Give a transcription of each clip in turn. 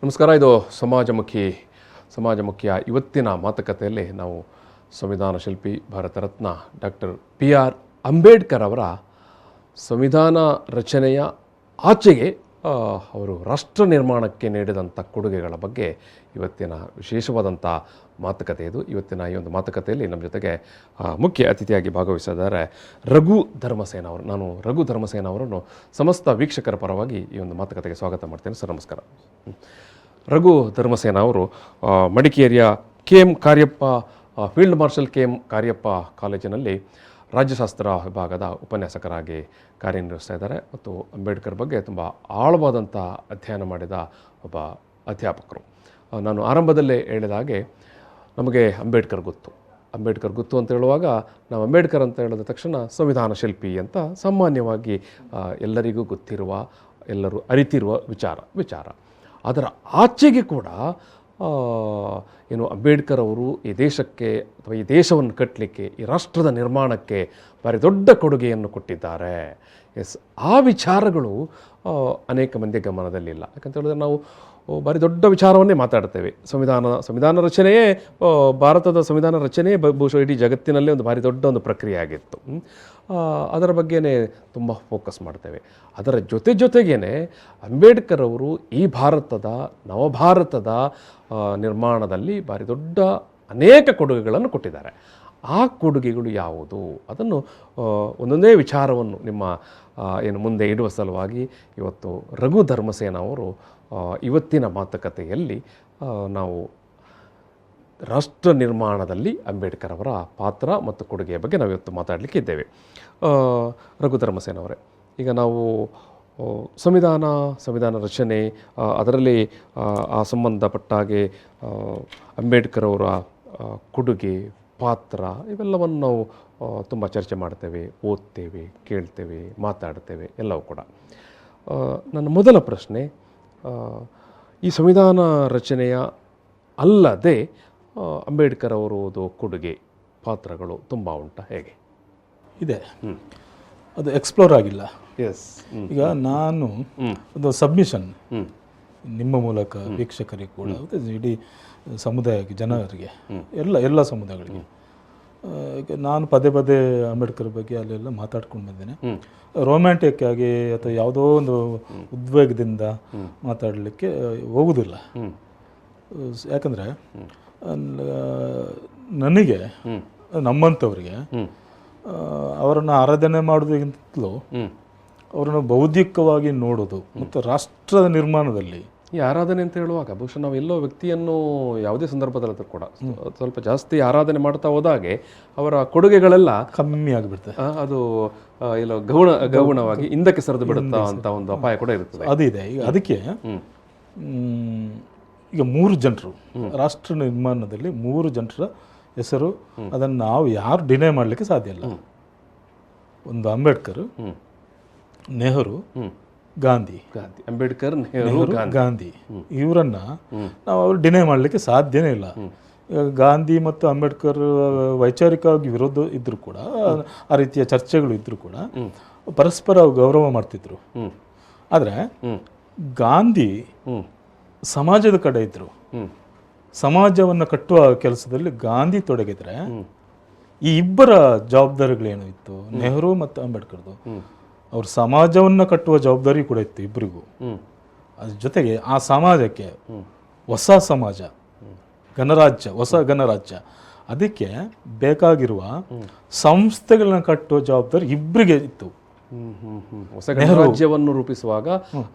ನಮಸ್ಕಾರ. ಇದು ಸಮಾಜಮುಖಿಯ ಇವತ್ತಿನ ಮಾತುಕತೆಯಲ್ಲಿ ನಾವು ಸಂವಿಧಾನ ಶಿಲ್ಪಿ ಭಾರತ ರತ್ನ ಡಾಕ್ಟರ್ PR ಅಂಬೇಡ್ಕರ್ ಅವರ ಸಂವಿಧಾನ ರಚನೆಯ ಆಚೆಗೆ ಅವರು ರಾಷ್ಟ್ರ ನಿರ್ಮಾಣಕ್ಕೆ ನೀಡಿದಂಥ ಕೊಡುಗೆಗಳ ಬಗ್ಗೆ ಇವತ್ತಿನ ವಿಶೇಷವಾದಂಥ ಮಾತುಕತೆ ಇದು. ಇವತ್ತಿನ ಈ ಒಂದು ಮಾತುಕತೆಯಲ್ಲಿ ನಮ್ಮ ಜೊತೆಗೆ ಮುಖ್ಯ ಅತಿಥಿಯಾಗಿ ಭಾಗವಹಿಸಿದ್ದಾರೆ ರಘು ಧರ್ಮಸೇನ ಅವರು. ನಾನು ರಘು ಧರ್ಮಸೇನ ಅವರನ್ನು ಸಮಸ್ತ ವೀಕ್ಷಕರ ಪರವಾಗಿ ಈ ಒಂದು ಮಾತುಕತೆಗೆ ಸ್ವಾಗತ ಮಾಡ್ತೇನೆ. ಸರ್ ನಮಸ್ಕಾರ. ರಘು ಧರ್ಮಸೇನ ಅವರು ಮಡಿಕೇರಿಯ KM Cariappa field marshal KM Cariappa ಕಾಲೇಜಿನಲ್ಲಿ ರಾಜ್ಯಶಾಸ್ತ್ರ ವಿಭಾಗದ ಉಪನ್ಯಾಸಕರಾಗಿ ಕಾರ್ಯನಿರ್ವಹಿಸ್ತಾ ಇದ್ದಾರೆ ಮತ್ತು ಅಂಬೇಡ್ಕರ್ ಬಗ್ಗೆ ತುಂಬ ಆಳವಾದಂಥ ಅಧ್ಯಯನ ಮಾಡಿದ ಒಬ್ಬ ಅಧ್ಯಾಪಕರು. ನಾನು ಆರಂಭದಲ್ಲೇ ಹೇಳಿದ ಹಾಗೆ ನಮಗೆ ಅಂಬೇಡ್ಕರ್ ಗೊತ್ತು ಅಂತ ಹೇಳುವಾಗ ನಾವು ಅಂಬೇಡ್ಕರ್ ಅಂತ ಹೇಳಿದ ತಕ್ಷಣ ಸಂವಿಧಾನ ಶಿಲ್ಪಿ ಅಂತ ಸಾಮಾನ್ಯವಾಗಿ ಎಲ್ಲರಿಗೂ ಗೊತ್ತಿರುವ, ಎಲ್ಲರೂ ಅರಿತಿರುವ ವಿಚಾರ. ಅದರ ಆಚೆಗೆ ಕೂಡ ಅಂಬೇಡ್ಕರ್ ಅವರು ಈ ದೇಶಕ್ಕೆ ಅಥವಾ ಈ ದೇಶವನ್ನು ಕಟ್ಟಲಿಕ್ಕೆ, ಈ ರಾಷ್ಟ್ರದ ನಿರ್ಮಾಣಕ್ಕೆ ಭಾರಿ ದೊಡ್ಡ ಕೊಡುಗೆಯನ್ನು ಕೊಟ್ಟಿದ್ದಾರೆ. ಆ ವಿಚಾರಗಳು ಅನೇಕ ಮಂದಿ ಗಮನದಲ್ಲಿಲ್ಲ. ಯಾಕಂತ ಹೇಳಿದ್ರೆ ನಾವು ಭಾರಿ ದೊಡ್ಡ ವಿಚಾರವನ್ನೇ ಮಾತಾಡ್ತೇವೆ. ಸಂವಿಧಾನ ರಚನೆಯೇ, ಭಾರತದ ಸಂವಿಧಾನ ರಚನೆಯೇ ಬಹುಶಃ ಇಡೀ ಜಗತ್ತಿನಲ್ಲೇ ಒಂದು ಭಾರಿ ದೊಡ್ಡ ಒಂದು ಪ್ರಕ್ರಿಯೆ ಆಗಿತ್ತು. ಅದರ ಬಗ್ಗೆನೇ ತುಂಬ ಫೋಕಸ್ ಮಾಡ್ತೇವೆ. ಅದರ ಜೊತೆಗೇ ಅಂಬೇಡ್ಕರ್ ಅವರು ಈ ನವಭಾರತದ ನಿರ್ಮಾಣದಲ್ಲಿ ಭಾರಿ ದೊಡ್ಡ ಅನೇಕ ಕೊಡುಗೆಗಳನ್ನು ಕೊಟ್ಟಿದ್ದಾರೆ. ಆ ಕೊಡುಗೆಗಳು ಯಾವುದು, ಅದನ್ನು ಒಂದೊಂದೇ ವಿಚಾರವನ್ನು ನಿಮ್ಮ ಮುಂದೆ ಇಡುವ ಸಲುವಾಗಿ ಇವತ್ತು ರಘು ಧರ್ಮಸೇನ ಅವರು ಇವತ್ತಿನ ಮಾತುಕತೆಯಲ್ಲಿ ನಾವು ರಾಷ್ಟ್ರ ನಿರ್ಮಾಣದಲ್ಲಿ ಅಂಬೇಡ್ಕರ್ ಅವರ ಪಾತ್ರ ಮತ್ತು ಕೊಡುಗೆಯ ಬಗ್ಗೆ ನಾವು ಇವತ್ತು ಮಾತಾಡಲಿಕ್ಕೆ ಇದ್ದೇವೆ. ರಘು ಧರ್ಮಸೇನ ಅವರೇ, ಈಗ ನಾವು ಸಂವಿಧಾನ ರಚನೆ, ಅದರಲ್ಲಿ ಆ ಸಂಬಂಧಪಟ್ಟ ಹಾಗೆ ಅಂಬೇಡ್ಕರ್ ಅವರ ಕೊಡುಗೆ, ಪಾತ್ರ, ಇವೆಲ್ಲವನ್ನು ನಾವು ತುಂಬ ಚರ್ಚೆ ಮಾಡ್ತೇವೆ, ಓದ್ತೇವೆ, ಕೇಳ್ತೇವೆ, ಮಾತಾಡ್ತೇವೆ ಎಲ್ಲವೂ ಕೂಡ. ನನ್ನ ಮೊದಲ ಪ್ರಶ್ನೆ, ಈ ಸಂವಿಧಾನ ರಚನೆಯ ಅಲ್ಲದೆ ಅಂಬೇಡ್ಕರ್ ಅವರದು ಕೊಡುಗೆ, ಪಾತ್ರಗಳು ತುಂಬ ಉಂಟಾ, ಹೇಗೆ ಇದೆ? ಅದು ಎಕ್ಸ್ಪ್ಲೋರ್ ಆಗಿಲ್ಲ. ಈಗ ನಾನು ಒಂದು ಸಬ್ಮಿಷನ್ ನಿಮ್ಮ ಮೂಲಕ ವೀಕ್ಷಕರಿಗೆ ಕೂಡ, ಇಡೀ ಸಮುದಾಯಕ್ಕೆ, ಜನರಿಗೆ, ಎಲ್ಲ ಸಮುದಾಯಗಳಿಗೆ, ನಾನು ಪದೇ ಅಂಬೇಡ್ಕರ್ ಬಗ್ಗೆ ಅಲ್ಲೆಲ್ಲ ಮಾತಾಡ್ಕೊಂಡು ಬಂದೇನೆ. ರೊಮ್ಯಾಂಟಿಕ್ ಆಗಿ ಅಥವಾ ಯಾವುದೋ ಒಂದು ಉದ್ವೇಗದಿಂದ ಮಾತಾಡಲಿಕ್ಕೆ ಹೋಗುವುದಿಲ್ಲ. ಯಾಕಂದರೆ ನನಗೆ, ನಮ್ಮಂಥವ್ರಿಗೆ ಅವರನ್ನು ಆರಾಧನೆ ಮಾಡೋದಕ್ಕಿಂತಲೂ ಅವರನ್ನು ಬೌದ್ಧಿಕವಾಗಿ ನೋಡೋದು ಮತ್ತು ರಾಷ್ಟ್ರದ ನಿರ್ಮಾಣದಲ್ಲಿ ಈ ಆರಾಧನೆ ಅಂತ ಹೇಳುವಾಗ ಬಹುಶಃ ನಾವು ಎಲ್ಲೋ ವ್ಯಕ್ತಿಯನ್ನು ಯಾವುದೇ ಸಂದರ್ಭದಲ್ಲಿ ಕೂಡ ಸ್ವಲ್ಪ ಜಾಸ್ತಿ ಆರಾಧನೆ ಮಾಡ್ತಾ ಹೋದಾಗೆ ಅವರ ಕೊಡುಗೆಗಳೆಲ್ಲ ಕಮ್ಮಿ ಆಗಿಬಿಡ್ತದೆ. ಅದು ಎಲ್ಲೋ ಗೌಣವಾಗಿ ಹಿಂದಕ್ಕೆ ಸರಿದು ಬಿಡುತ್ತಾ ಅಂತ ಒಂದು ಅಪಾಯ ಕೂಡ ಇರುತ್ತದೆ. ಅದಿದೆ. ಈಗ ಅದಕ್ಕೆ ಈಗ 3 ಜನರು ರಾಷ್ಟ್ರ ನಿರ್ಮಾಣದಲ್ಲಿ 3 ಜನರ ಹೆಸರು, ಅದನ್ನು ನಾವು ಯಾರು ಡಿನೈ ಮಾಡಲಿಕ್ಕೆ ಸಾಧ್ಯ ಇಲ್ಲ. ಒಂದು ಅಂಬೇಡ್ಕರ್, ನೆಹರು, ಗಾಂಧಿ. ಅಂಬೇಡ್ಕರ್, ನೆಹರು, ಗಾಂಧಿ, ಇವರನ್ನ ನಾವು ಅವ್ರು ಡಿನೈ ಮಾಡಲಿಕ್ಕೆ ಸಾಧ್ಯನೇ ಇಲ್ಲ. ಗಾಂಧಿ ಮತ್ತು ಅಂಬೇಡ್ಕರ್ ವೈಚಾರಿಕವಾಗಿ ವಿರೋಧ ಇದ್ದರೂ ಕೂಡ, ಆ ರೀತಿಯ ಚರ್ಚೆಗಳು ಇದ್ದರೂ ಕೂಡ ಪರಸ್ಪರ ಗೌರವ ಮಾಡ್ತಿದ್ರು. ಆದರೆ ಗಾಂಧಿ ಸಮಾಜದ ಕಡೆ ಇದ್ರು. ಸಮಾಜವನ್ನು ಕಟ್ಟುವ ಕೆಲಸದಲ್ಲಿ ಗಾಂಧಿ ತೊಡಗಿದ್ರೆ ಈ ಇಬ್ಬರ ಜವಾಬ್ದಾರಿಗಳೇನು ಇತ್ತು, ನೆಹರು ಮತ್ತು ಅಂಬೇಡ್ಕರ್ದು, ಅವ್ರ ಸಮಾಜವನ್ನು ಕಟ್ಟುವ ಜವಾಬ್ದಾರಿ ಕೂಡ ಇತ್ತು ಇಬ್ಬರಿಗೂ. ಅದ್ರ ಜೊತೆಗೆ ಆ ಸಮಾಜಕ್ಕೆ ಹೊಸ ಸಮಾಜ, ಹೊಸ ಗಣರಾಜ್ಯ, ಅದಕ್ಕೆ ಬೇಕಾಗಿರುವ ಸಂಸ್ಥೆಗಳನ್ನ ಕಟ್ಟುವ ಜವಾಬ್ದಾರಿ ಇಬ್ಬರಿಗೆ ಇತ್ತು. ಹೊಸ ಗಣರಾಜ್ಯವನ್ನು ರೂಪಿಸುವಾಗ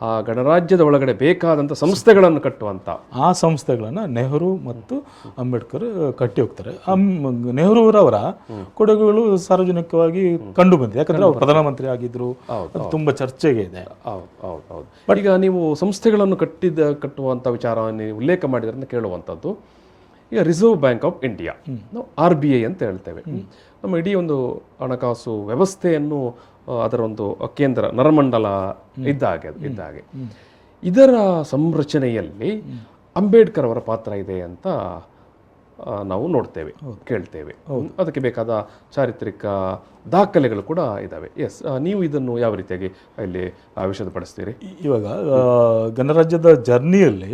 ಆ ಗಣರಾಜ್ಯದ ಒಳಗಡೆ ಬೇಕಾದಂಥ ಸಂಸ್ಥೆಗಳನ್ನು ಕಟ್ಟುವಂಥ ಆ ಸಂಸ್ಥೆಗಳನ್ನು ನೆಹರು ಮತ್ತು ಅಂಬೇಡ್ಕರ್ ಕಟ್ಟಿ ಹೋಗ್ತಾರೆ. ನೆಹರೂರವರ ಕೊಡುಗೆಗಳು ಸಾರ್ವಜನಿಕವಾಗಿ ಕಂಡು ಬಂದಿದೆ. ಯಾಕಂದ್ರೆ ಅವರು ಪ್ರಧಾನಮಂತ್ರಿ ಆಗಿದ್ರು, ತುಂಬಾ ಚರ್ಚೆಗೆ ಇದೆ. ಬಟ್ ಈಗ ನೀವು ಸಂಸ್ಥೆಗಳನ್ನು ಕಟ್ಟುವಂಥ ವಿಚಾರವನ್ನು ಉಲ್ಲೇಖ ಮಾಡಿದ್ರೆ ಕೇಳುವಂಥದ್ದು, ಈಗ ರಿಸರ್ವ್ ಬ್ಯಾಂಕ್ ಆಫ್ ಇಂಡಿಯಾ, ನಾವು RBI ಅಂತ ಹೇಳ್ತೇವೆ. ನಮ್ಮ ಇಡೀ ಒಂದು ಹಣಕಾಸು ವ್ಯವಸ್ಥೆಯನ್ನು, ಅದರ ಒಂದು ಕೇಂದ್ರ, ನರಮಂಡಲ ಇದ್ದಾಗೆ ಇದರ ಸಂರಚನೆಯಲ್ಲಿ ಅಂಬೇಡ್ಕರ್ ಅವರ ಪಾತ್ರ ಇದೆ ಅಂತ ನಾವು ನೋಡ್ತೇವೆ, ಕೇಳ್ತೇವೆ. ಅದಕ್ಕೆ ಬೇಕಾದ ಚಾರಿತ್ರಿಕ ದಾಖಲೆಗಳು ಕೂಡ ಇದ್ದಾವೆ. ಎಸ್, ನೀವು ಇದನ್ನು ಯಾವ ರೀತಿಯಾಗಿ ಇಲ್ಲಿ ವಿಷದಪಡಿಸ್ತೀರಿ? ಇವಾಗ ಗಣರಾಜ್ಯದ ಜರ್ನಿಯಲ್ಲಿ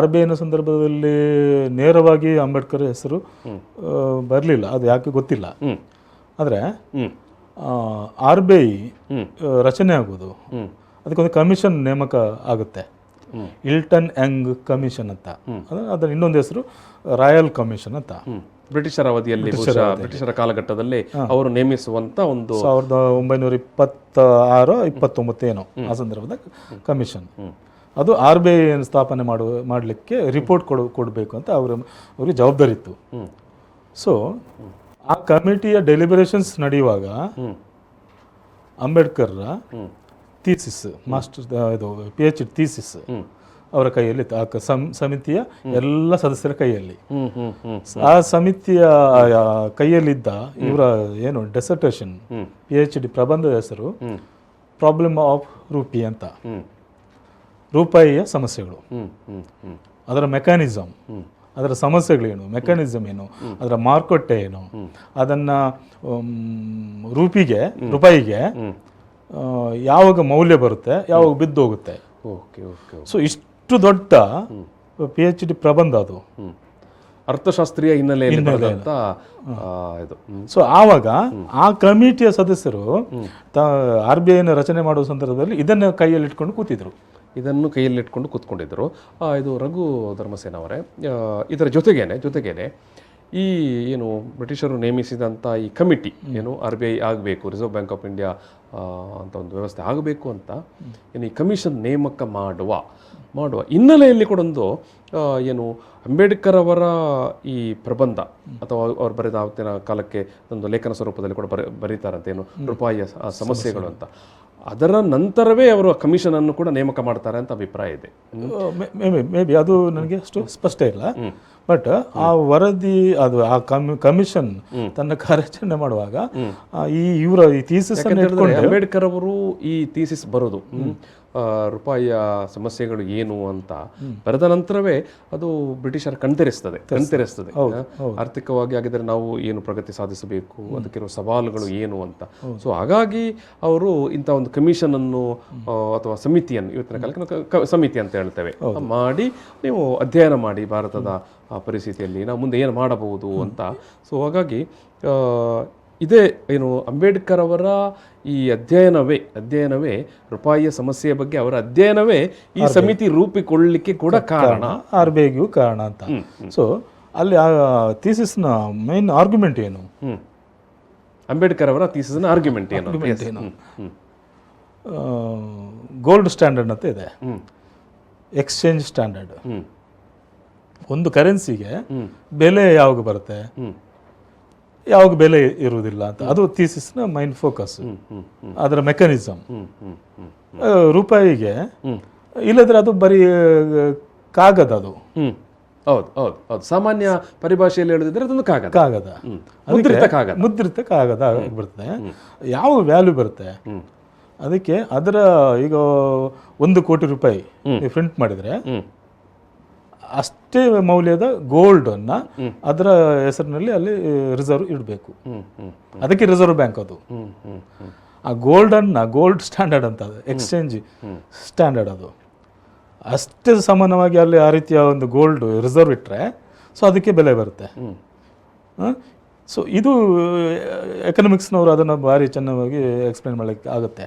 RBIನ ಸಂದರ್ಭದಲ್ಲಿ ನೇರವಾಗಿ ಅಂಬೇಡ್ಕರ್ ಹೆಸರು ಬರಲಿಲ್ಲ, ಅದು ಯಾಕೆ ಗೊತ್ತಿಲ್ಲ. ಆದರೆ RBI ರಚನೆ ಆಗೋದು, ಅದಕ್ಕೊಂದು ಕಮಿಷನ್ ನೇಮಕ ಆಗುತ್ತೆ, ಇಲ್ಟನ್ ಯಂಗ್ ಕಮಿಷನ್ ಅಂತ. ಅದರ ಇನ್ನೊಂದು ಹೆಸರು ರಾಯಲ್ ಕಮಿಷನ್ ಅಂತ. ಬ್ರಿಟಿಷರ ಅವಧಿಯಲ್ಲಿ, ಬ್ರಿಟಿಷರ ಕಾಲಘಟ್ಟದಲ್ಲಿ ಅವರು ನೇಮಿಸುವಂತ ಒಂದು 1926-29 ಏನೋ ಆ ಸಂದರ್ಭದ ಕಮಿಷನ್. ಅದು RBI ಸ್ಥಾಪನೆ ಮಾಡಲಿಕ್ಕೆ ರಿಪೋರ್ಟ್ ಕೊಡಬೇಕು ಅಂತ ಅವ್ರಿಗೆ ಜವಾಬ್ದಾರಿ ಇತ್ತು. ಸೊ ಆ ಕಮಿಟಿಯ ಡೆಲಿಬರೇಷನ್ಸ್ ನಡೆಯುವಾಗ ಅಂಬೇಡ್ಕರ್ರ ಥೀಸಿಸ್, ಮಾಸ್ಟರ್ ಇದು PhD ಥೀಸಿಸ್ ಅವರ ಕೈಯಲ್ಲಿ, ಆ ಸಮಿತಿಯ ಎಲ್ಲ ಸದಸ್ಯರ ಕೈಯಲ್ಲಿ, ಆ ಸಮಿತಿಯ ಕೈಯಲ್ಲಿದ್ದ ಇವರ ಏನು ಡೆಸರ್ಟೇಷನ್ PhD ಪ್ರಬಂಧದ ಹೆಸರು ಪ್ರಾಬ್ಲಮ್ ಆಫ್ ರೂಪಿ ಅಂತ. ರೂಪಾಯಿಯ ಸಮಸ್ಯೆಗಳು, ಅದರ ಮೆಕ್ಯಾನಿಸಮ್, ಅದರ ಸಮಸ್ಯೆಗಳೇನು, ಮೆಕ್ಯಾನಿಸಮ್ ಏನು, ಅದರ ಮಾರುಕಟ್ಟೆ ಏನು, ಅದನ್ನು ರೂಪಾಯಿಗೆ ಯಾವಾಗ ಮೌಲ್ಯ ಬರುತ್ತೆ, ಯಾವಾಗ ಬಿದ್ದು ಹೋಗುತ್ತೆ. ಸೊ ಇಷ್ಟು ದೊಡ್ಡ PhD ಪ್ರಬಂಧ ಅದು, ಅರ್ಥಶಾಸ್ತ್ರೀಯ ಹಿನ್ನೆಲೆ. ಸೊ ಆವಾಗ ಆ ಕಮಿಟಿಯ ಸದಸ್ಯರು RBIನ ರಚನೆ ಮಾಡುವ ಸಂದರ್ಭದಲ್ಲಿ ಇದನ್ನ ಕೈಯಲ್ಲಿ ಇಟ್ಕೊಂಡು ಕೂತಿದ್ರು. ಇದು ರಘು ಧರ್ಮಸೇನ ಅವರೇ, ಇದರ ಜೊತೆಗೇನೆ ಈ ಏನು ಬ್ರಿಟಿಷರು ನೇಮಿಸಿದಂಥ ಈ ಕಮಿಟಿ ಏನು RBI ಆಗಬೇಕು, ರಿಸರ್ವ್ ಬ್ಯಾಂಕ್ ಆಫ್ ಇಂಡಿಯಾ ಅಂತ ಒಂದು ವ್ಯವಸ್ಥೆ ಆಗಬೇಕು ಅಂತ ಏನು ಈ ಕಮಿಷನ್ ನೇಮಕ ಮಾಡುವ ಹಿನ್ನೆಲೆಯಲ್ಲಿ ಕೂಡ ಒಂದು ಏನು ಅಂಬೇಡ್ಕರ್ ಅವರ ಈ ಪ್ರಬಂಧ ಅಥವಾ ಅವ್ರು ಬರೆದ ಆವತ್ತಿನ ಕಾಲಕ್ಕೆ ಒಂದು ಲೇಖನ ಸ್ವರೂಪದಲ್ಲಿ ಕೂಡ ಬರೀತಾರಂತೆ, ಏನು ರೂಪಾಯಿಯ ಸಮಸ್ಯೆಗಳು ಅಂತ. ಅದರ ನಂತರವೇ ಅವರು ಕಮಿಷನ್ ಅನ್ನು ಕೂಡ ನೇಮಕ ಮಾಡ್ತಾರೆ ಅಂತ ಅಭಿಪ್ರಾಯ ಇದೆ. ಮೇ ಬಿ ಅದು ನನಗೆ ಅಷ್ಟು ಸ್ಪಷ್ಟ ಇಲ್ಲ. ಬಟ್ ಆ ವರದಿ, ಅದು ಆ ಕಮಿಷನ್ ತನ್ನ ಕಾರ್ಯಾಚರಣೆ ಮಾಡುವಾಗ ಇವರ ಈ ಥೀಸಿಸ್ ಅಂಬೇಡ್ಕರ್ ಅವರು ಈ ಥೀಸಿಸ್ ಬರೋದು ರೂಪಾಯಿಯ ಸಮಸ್ಯೆಗಳು ಏನು ಅಂತ ಬರೆದ ನಂತರವೇ ಅದು ಬ್ರಿಟಿಷರ ಕಣ್ತೆರೆಸ್ತದೆ. ಆರ್ಥಿಕವಾಗಿ ಆಗಿದ್ರೆ ನಾವು ಏನು ಪ್ರಗತಿ ಸಾಧಿಸಬೇಕು, ಅದಕ್ಕಿರುವ ಸವಾಲುಗಳು ಏನು ಅಂತ. ಸೊ ಹಾಗಾಗಿ ಅವರು ಇಂಥ ಒಂದು ಕಮಿಷನ್ ಅನ್ನು ಅಥವಾ ಸಮಿತಿಯನ್ನು, ಇವತ್ತಿನ ಕಾಲಕ್ಕೆ ಸಮಿತಿ ಅಂತ ಹೇಳ್ತೇವೆ, ಮಾಡಿ ನೀವು ಅಧ್ಯಯನ ಮಾಡಿ ಭಾರತದ ಪರಿಸ್ಥಿತಿಯಲ್ಲಿ ನಾವು ಮುಂದೆ ಏನು ಮಾಡಬಹುದು ಅಂತ. ಸೊ ಹಾಗಾಗಿ ಇದೇ ಏನು ಅಂಬೇಡ್ಕರ್ ಅವರ ಈ ಅಧ್ಯಯನವೇ ರೂಪಾಯಿಯ ಸಮಸ್ಯೆಯ ಬಗ್ಗೆ ಅವರ ಅಧ್ಯಯನವೇ ಈ ಸಮಿತಿ ರೂಪಿಕೊಳ್ಳಲಿಕ್ಕೆ ಕೂಡ ಕಾರಣ, RBIಗೂ ಕಾರಣ ಅಂತ. ಸೊ ಅಲ್ಲಿ ಆ ಥೀಸಿಸ್ನ ಮೇನ್ ಆರ್ಗ್ಯುಮೆಂಟ್ ಏನು, ಅಂಬೇಡ್ಕರ್ ಅವರ ಥೀಸಿಸ್ನ ಆರ್ಗ್ಯುಮೆಂಟ್ ಏನು? ಗೋಲ್ಡ್ ಸ್ಟ್ಯಾಂಡರ್ಡ್ ಅಂತ ಇದೆ, ಎಕ್ಸ್ಚೇಂಜ್ ಸ್ಟ್ಯಾಂಡರ್ಡ್. ಒಂದು ಕರೆನ್ಸಿಗೆ ಬೆಲೆ ಯಾವಾಗ ಬರುತ್ತೆ, ಯಾವಾಗ ಬೆಲೆ ಇರುವುದಿಲ್ಲ ಅಂತ, ಅದು ಥೀಸಿಸ್ನ ಮೈನ್ ಫೋಕಸ್, ಅದರ ಮೆಕ್ಯಾನಿಸಮ್. ರೂಪಾಯಿಗೆ ಇಲ್ಲದ್ರೆ ಅದು ಬರೀ ಕಾಗದ, ಅದು ಸಾಮಾನ್ಯ ಪರಿಭಾಷೆಯಲ್ಲಿ ಹೇಳಿದ್ರೆ ಅದೊಂದು ಕಾಗದ, ಮುದ್ರಿತ ಕಾಗದ ಬರ್ತದೆ. ಯಾವ ವ್ಯಾಲ್ಯೂ ಬರುತ್ತೆ ಅದಕ್ಕೆ, ಅದರ ಈಗ 1 ಕೋಟಿ ರೂಪಾಯಿ ಪ್ರಿಂಟ್ ಮಾಡಿದ್ರೆ ಅಷ್ಟೇ ಮೌಲ್ಯದ ಗೋಲ್ಡ್ ಅನ್ನ ಅದರ ಹೆಸರಿನಲ್ಲಿ ಅಲ್ಲಿ ರಿಸರ್ವ್ ಇಡಬೇಕು. ಅದಕ್ಕೆ ರಿಸರ್ವ್ ಬ್ಯಾಂಕ್ ಅದು ಆ ಗೋಲ್ಡ್ ಸ್ಟ್ಯಾಂಡರ್ಡ್ ಅಂತ, ಎಕ್ಸ್ಚೇಂಜ್ ಸ್ಟ್ಯಾಂಡರ್ಡ್, ಅದು ಅಷ್ಟೇ ಸಮಾನವಾಗಿ ಅಲ್ಲಿ ಆ ರೀತಿಯ ಒಂದು ಗೋಲ್ಡ್ ರಿಸರ್ವ್ ಇಟ್ಟರೆ ಸೊ ಅದಕ್ಕೆ ಬೆಲೆ ಬರುತ್ತೆ. ಸೊ ಇದು ಎಕನಾಮಿಕ್ಸ್ನವರು ಅದನ್ನು ಭಾರಿ ಚೆನ್ನಾಗಿ ಎಕ್ಸ್ಪ್ಲೇನ್ ಮಾಡಲಿಕ್ಕೆ ಆಗುತ್ತೆ.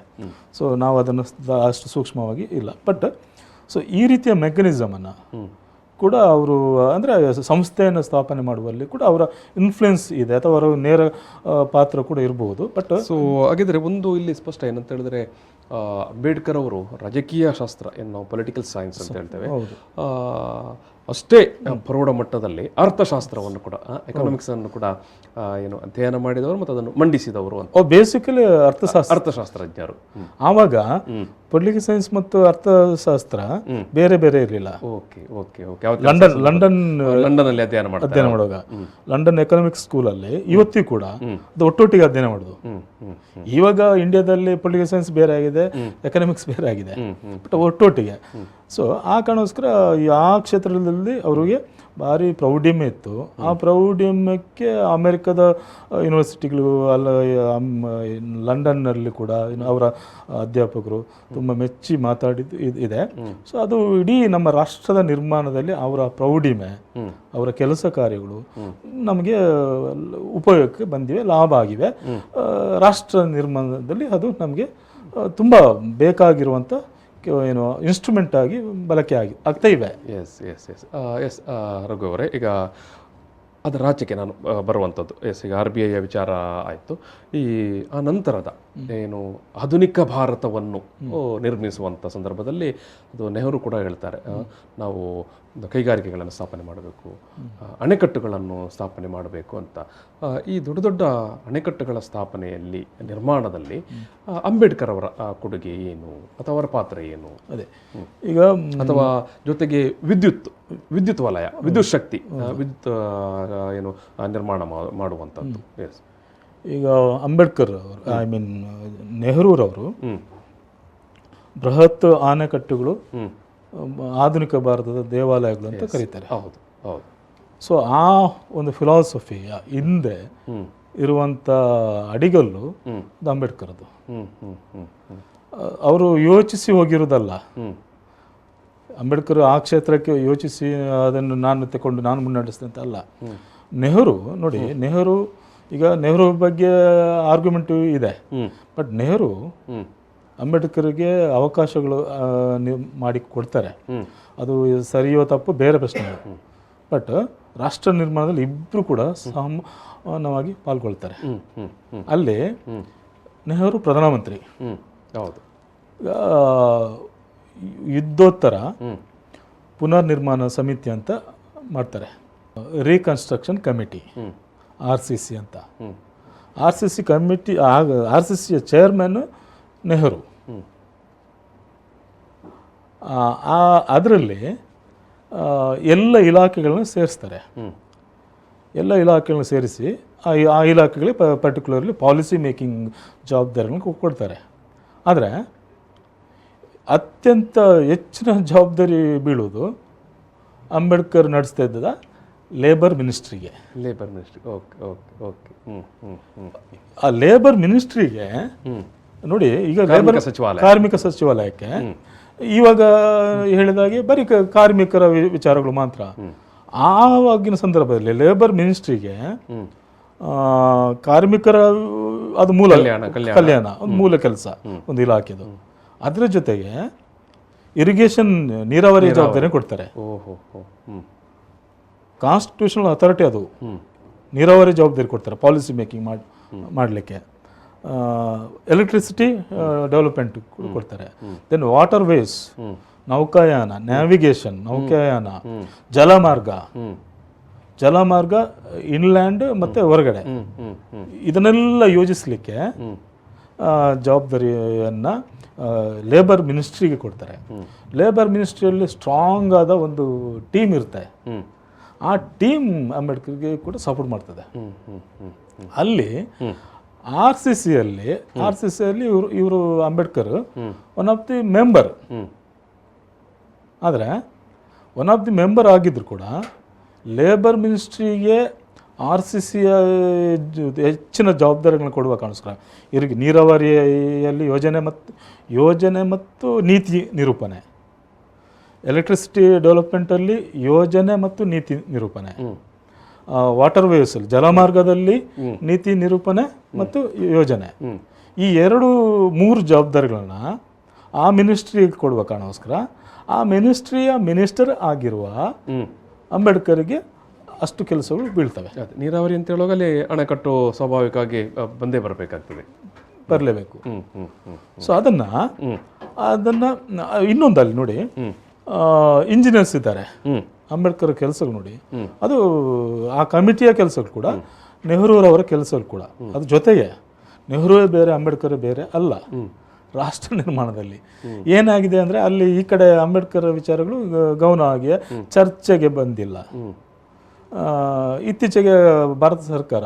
ಸೊ ನಾವು ಅದನ್ನು ಅಷ್ಟು ಸೂಕ್ಷ್ಮವಾಗಿ ಇಲ್ಲ. ಬಟ್ ಸೊ ಈ ರೀತಿಯ ಮೆಕ್ಯಾನಿಸಮನ್ನು ಕೂಡ ಅವರು, ಅಂದರೆ ಸಂಸ್ಥೆಯನ್ನು ಸ್ಥಾಪನೆ ಮಾಡುವಲ್ಲಿ ಕೂಡ ಅವರ ಇನ್ಫ್ಲುಯೆನ್ಸ್ ಇದೆ, ಅಥವಾ ಅವರ ನೇರ ಪಾತ್ರ ಕೂಡ ಇರಬಹುದು. ಬಟ್ ಸೊ ಹಾಗಿದ್ರೆ ಒಂದು ಇಲ್ಲಿ ಸ್ಪಷ್ಟ ಏನಂತ ಹೇಳಿದ್ರೆ, ಅಂಬೇಡ್ಕರ್ ಅವರು ರಾಜಕೀಯ ಶಾಸ್ತ್ರ, ಏನು ನಾವು ಪೊಲಿಟಿಕಲ್ ಸೈನ್ಸ್ ಅಂತ ಹೇಳ್ತೇವೆ, ಅಷ್ಟೇ ಪ್ರೌಢ ಮಟ್ಟದಲ್ಲಿ ಅರ್ಥಶಾಸ್ತ್ರವನ್ನು ಕೂಡ, ಎಕನಾಮಿಕ್ಸ್ ಅನ್ನು ಕೂಡ ಏನು ಅಧ್ಯಯನ ಮಾಡಿದವರು ಮತ್ತು ಅದನ್ನು ಮಂಡಿಸಿದವರು ಅಂತ. ಬೇಸಿಕಲಿ ಅರ್ಥಶಾಸ್ತ್ರಜ್ಞರು. ಆವಾಗ ಪೊಲಿಟಿಕಲ್ ಸೈನ್ಸ್ ಮತ್ತು ಅರ್ಥಶಾಸ್ತ್ರ ಬೇರೆ ಬೇರೆ ಇರಲಿಲ್ಲ. ಲಂಡನ್ನಲ್ಲಿ ಅಧ್ಯಯನ ಮಾಡುವಾಗ, ಲಂಡನ್ ಎಕನಾಮಿಕ್ಸ್ ಸ್ಕೂಲಲ್ಲಿ ಇವತ್ತಿಗೂ ಕೂಡ ಅದು ಒಟ್ಟೊಟ್ಟಿಗೆ ಅಧ್ಯಯನ ಮಾಡೋದು. ಇವಾಗ ಇಂಡಿಯಾದಲ್ಲಿ ಪೊಲಿಟಿಕಲ್ ಸೈನ್ಸ್ ಬೇರೆ ಆಗಿದೆ, ಎಕನಾಮಿಕ್ಸ್ ಬೇರೆ ಆಗಿದೆ, ಬಟ್ ಒಟ್ಟೊಟ್ಟಿಗೆ. ಸೊ ಆ ಕಾರಣಕ್ಕೋಸ್ಕರ ಆ ಕ್ಷೇತ್ರದಲ್ಲಿ ಅವರಿಗೆ ಭಾರಿ ಪ್ರೌಢಿಮೆ ಇತ್ತು. ಆ ಪ್ರೌಢಿಮೆಗೆ ಅಮೆರಿಕದ ಯೂನಿವರ್ಸಿಟಿಗಳು ಅಲ್ಲ, ಲಂಡನ್ನಲ್ಲಿ ಕೂಡ ಅವರ ಅಧ್ಯಾಪಕರು ತುಂಬ ಮೆಚ್ಚಿ ಮಾತಾಡಿದ್ದು ಇದೆ. ಸೊ ಅದು ಇಡೀ ನಮ್ಮ ರಾಷ್ಟ್ರದ ನಿರ್ಮಾಣದಲ್ಲಿ ಅವರ ಪ್ರೌಢಿಮೆ, ಅವರ ಕೆಲಸ ಕಾರ್ಯಗಳು ನಮಗೆ ಉಪಯೋಗಕ್ಕೆ ಬಂದಿವೆ, ಲಾಭ ಆಗಿವೆ. ರಾಷ್ಟ್ರ ನಿರ್ಮಾಣದಲ್ಲಿ ಅದು ನಮಗೆ ತುಂಬ ಬೇಕಾಗಿರುವಂಥ ಏನು ಇನ್ಸ್ಟ್ರೂಮೆಂಟ್ ಆಗಿ ಬಳಕೆ ಆಗ್ತಾ ಇವೆ. Yes yes yes yes Raghu ಅವರೇ, ಈಗ ಅದರ ಆಚೆಗೆ ನಾನು ಬರುವಂಥದ್ದು ಈಗ RBI ವಿಚಾರ ಆಯಿತು. ಆ ನಂತರದ ಏನು ಆಧುನಿಕ ಭಾರತವನ್ನು ನಿರ್ಮಿಸುವಂಥ ಸಂದರ್ಭದಲ್ಲಿ ಅದು ನೆಹರು ಕೂಡ ಹೇಳ್ತಾರೆ, ನಾವು ಕೈಗಾರಿಕೆಗಳನ್ನು ಸ್ಥಾಪನೆ ಮಾಡಬೇಕು, ಅಣೆಕಟ್ಟುಗಳನ್ನು ಸ್ಥಾಪನೆ ಮಾಡಬೇಕು ಅಂತ. ಈ ದೊಡ್ಡ ದೊಡ್ಡ ಅಣೆಕಟ್ಟುಗಳ ಸ್ಥಾಪನೆಯಲ್ಲಿ, ನಿರ್ಮಾಣದಲ್ಲಿ ಅಂಬೇಡ್ಕರ್ ಅವರ ಕೊಡುಗೆ ಏನು ಅಥವಾ ಅವರ ಪಾತ್ರ ಏನು? ಅದೇ ಈಗ ಅಥವಾ ಜೊತೆಗೆ ವಿದ್ಯುತ್ ವಲಯ, ವಿದ್ಯುತ್ ಶಕ್ತಿ, ವಿದ್ಯುತ್ ಏನು ನಿರ್ಮಾಣ ಮಾಡುವಂಥದ್ದು. ಎಸ್, ಈಗ ಅಂಬೇಡ್ಕರ್ ಅವರು, ಐ ಮೀನ್ ನೆಹರೂರವರು ಬೃಹತ್ ಆಣೆಕಟ್ಟುಗಳು ಆಧುನಿಕ ಭಾರತದ ದೇವಾಲಯಗಳು ಅಂತ ಕರೀತಾರೆ. ಹೌದು ಹೌದು. ಸೊ ಆ ಒಂದು ಫಿಲಾಸಫಿಯ ಹಿಂದೆ ಇರುವಂಥ ಅಡಿಗಲ್ಲು ಅಂಬೇಡ್ಕರ್ದು. ಅವರು ಯೋಚಿಸಿ ಹೋಗಿರೋದಲ್ಲ. ಅಂಬೇಡ್ಕರ್ ಆ ಕ್ಷೇತ್ರಕ್ಕೆ ಯೋಚಿಸಿ ಅದನ್ನು ನಾನು ತಗೊಂಡು ನಾನು ಮುನ್ನಡೆಸಿದೆ ಅಂತ ಅಲ್ಲ. ನೆಹರು ನೋಡಿ, ನೆಹರು ಬಗ್ಗೆ ಆರ್ಗ್ಯುಮೆಂಟು ಇದೆ. ಬಟ್ ನೆಹರು ಅಂಬೇಡ್ಕರ್ಗೆ ಅವಕಾಶಗಳು ಮಾಡಿ ಕೊಡ್ತಾರೆ. ಅದು ಸರಿಯೋ ತಪ್ಪು ಬೇರೆ ಪ್ರಶ್ನೆ. ಬಟ್ ರಾಷ್ಟ್ರ ನಿರ್ಮಾಣದಲ್ಲಿ ಇಬ್ಬರು ಕೂಡ ಸಮಾನವಾಗಿ ಪಾಲ್ಗೊಳ್ತಾರೆ. ಅಲ್ಲಿ ನೆಹರು ಪ್ರಧಾನಮಂತ್ರಿ, ಯುದ್ಧೋತ್ತರ ಪುನರ್ ನಿರ್ಮಾಣ ಸಮಿತಿ ಅಂತ ಮಾಡ್ತಾರೆ, ರೀಕನ್ಸ್ಟ್ರಕ್ಷನ್ ಕಮಿಟಿ, RCC ಅಂತ. RCC ಕಮಿಟಿ, RCCಯ ಚೇರ್ಮನ್ ನೆಹರು. ಅದರಲ್ಲಿ ಎಲ್ಲ ಇಲಾಖೆಗಳನ್ನ ಸೇರಿಸ್ತಾರೆ. ಎಲ್ಲ ಇಲಾಖೆಗಳನ್ನ ಸೇರಿಸಿ ಆ ಇಲಾಖೆಗಳಿಗೆ ಪರ್ಟಿಕ್ಯುಲರ್ಲಿ ಪಾಲಿಸಿ ಮೇಕಿಂಗ್ ಜವಾಬ್ದಾರಿಗಳನ್ನ ಕೊಡ್ತಾರೆ. ಆದರೆ ಅತ್ಯಂತ ಹೆಚ್ಚಿನ ಜವಾಬ್ದಾರಿ ಬೀಳುವುದು ಅಂಬೇಡ್ಕರ್ ನಡೆಸ್ತಾ ಇದ್ದದ ಲೇಬರ್ ಮಿನಿಸ್ಟ್ರಿಗೆ. Okay okay okay. ಆ ಲೇಬರ್ ಮಿನಿಸ್ಟ್ರಿಗೆ ನೋಡಿ, ಈಗ ಕಾರ್ಮಿಕ ಸಚಿವಾಲಯಕ್ಕೆ ಇವಾಗ ಕಾರ್ಮಿಕರ ಬರೀ ಕಾರ್ಮಿಕರ ವಿಚಾರಗಳು ಮಾತ್ರ. ಆವಾಗಿನ ಸಂದರ್ಭದಲ್ಲಿ ಲೇಬರ್ ಮಿನಿಸ್ಟ್ರಿಗೆ ಕಾರ್ಮಿಕರ ಅದು ಮೂಲ ಕಲ್ಯಾಣ ಒಂದು ಮೂಲ ಕೆಲಸ, ಒಂದು ಇಲಾಖೆದು. ಅದರ ಜೊತೆಗೆ ಇರಿಗೇಷನ್, ನೀರಾವರಿ ಜವಾಬ್ದಾರಿ ಕೊಡ್ತಾರೆ. ಕಾನ್ಸ್ಟಿಟ್ಯೂಷನಲ್ ಅಥಾರಿಟಿ ಅದು ನೀರಾವರಿ ಜವಾಬ್ದಾರಿ ಕೊಡ್ತಾರೆ, ಪಾಲಿಸಿ ಮೇಕಿಂಗ್ ಮಾಡಲಿಕ್ಕೆ. ಎಲೆಕ್ಟ್ರಿಸಿಟಿ ಡೆವಲಪ್ಮೆಂಟ್ ಕೊಡ್ತಾರೆ. ದೆನ್ ವಾಟರ್ ವೇಸ್, ನೌಕಾಯಾನ, ನ್ಯಾವಿಗೇಷನ್, ನೌಕಾಯಾನ, ಜಲಮಾರ್ಗ ಇನ್ಲ್ಯಾಂಡ್ ಮತ್ತು ಹೊರಗಡೆ, ಇದನ್ನೆಲ್ಲ ಯೋಜಿಸಲಿಕ್ಕೆ ಜವಾಬ್ದಾರಿಯನ್ನು ಲೇಬರ್ ಮಿನಿಸ್ಟ್ರಿಗೆ ಕೊಡ್ತಾರೆ. ಲೇಬರ್ ಮಿನಿಸ್ಟ್ರಿಯಲ್ಲಿ ಸ್ಟ್ರಾಂಗ್ ಆದ ಒಂದು ಟೀಮ್ ಇರುತ್ತೆ. ಆ ಟೀಮ್ ಅಂಬೇಡ್ಕರ್ಗೆ ಕೂಡ ಸಪೋರ್ಟ್ ಮಾಡ್ತದೆ. ಅಲ್ಲಿ RCCಯಲ್ಲಿ ಇವರು Ambedkar one of the member. ಆದರೆ ಒನ್ ಆಫ್ ದಿ ಮೆಂಬರ್ ಆಗಿದ್ರು ಕೂಡ ಲೇಬರ್ ಮಿನಿಸ್ಟ್ರಿಗೆ RCCಯ ಹೆಚ್ಚಿನ ಜವಾಬ್ದಾರಿಗಳನ್ನ ಕೊಡುವ ಕಾಣಿಸ್ತಾರೆ. ಇವರಿಗೆ ನೀರಾವರಿಯಲ್ಲಿ ಯೋಜನೆ ಮತ್ತು ನೀತಿ ನಿರೂಪಣೆ, ಎಲೆಕ್ಟ್ರಿಸಿಟಿ ಡೆವಲಪ್ಮೆಂಟಲ್ಲಿ ಯೋಜನೆ ಮತ್ತು ನೀತಿ ನಿರೂಪಣೆ, ವಾಟರ್ ವೇಸಲ್ಲಿ ಜಲಮಾರ್ಗದಲ್ಲಿ ನೀತಿ ನಿರೂಪಣೆ ಮತ್ತು ಯೋಜನೆ, ಈ 3 ಜವಾಬ್ದಾರಿಗಳನ್ನ ಆ ಮಿನಿಸ್ಟ್ರಿಗೆ ಕೊಡುವ ಕಾರಣಕ್ಕೋಸ್ಕರ ಆ ಮಿನಿಸ್ಟ್ರಿಯ ಮಿನಿಸ್ಟರ್ ಆಗಿರುವ ಅಂಬೇಡ್ಕರ್ಗೆ ಅಷ್ಟು ಕೆಲಸಗಳು ಬೀಳ್ತವೆ. ನೀರಾವರಿ ಅಂತ ಹೇಳುವಾಗಲೇ ಅಣೆಕಟ್ಟು ಸ್ವಾಭಾವಿಕವಾಗಿ ಬರಲೇಬೇಕು. ಸೊ ಅದನ್ನ ಇನ್ನೊಂದಲ್ಲಿ ನೋಡಿ, ಇಂಜಿನಿಯರ್ಸ್ ಇದ್ದಾರೆ. ಅಂಬೇಡ್ಕರ್ ಕೆಲಸಗಳು ನೋಡಿ, ಅದು ಆ ಕಮಿಟಿಯ ಕೆಲಸಗಳು ಕೂಡ ನೆಹರೂರವರ ಕೆಲಸಗಳು ಕೂಡ. ಅದ್ರ ಜೊತೆಗೆ ನೆಹರುವೇ ಬೇರೆ, ಅಂಬೇಡ್ಕರ್ ಬೇರೆ ಅಲ್ಲ. ರಾಷ್ಟ್ರ ನಿರ್ಮಾಣದಲ್ಲಿ ಏನಾಗಿದೆ ಅಂದರೆ ಅಲ್ಲಿ ಈ ಕಡೆ ಅಂಬೇಡ್ಕರ್ ವಿಚಾರಗಳು ಗೌನವಾಗಿ ಚರ್ಚೆಗೆ ಬಂದಿಲ್ಲ. ಇತ್ತೀಚೆಗೆ ಭಾರತ ಸರ್ಕಾರ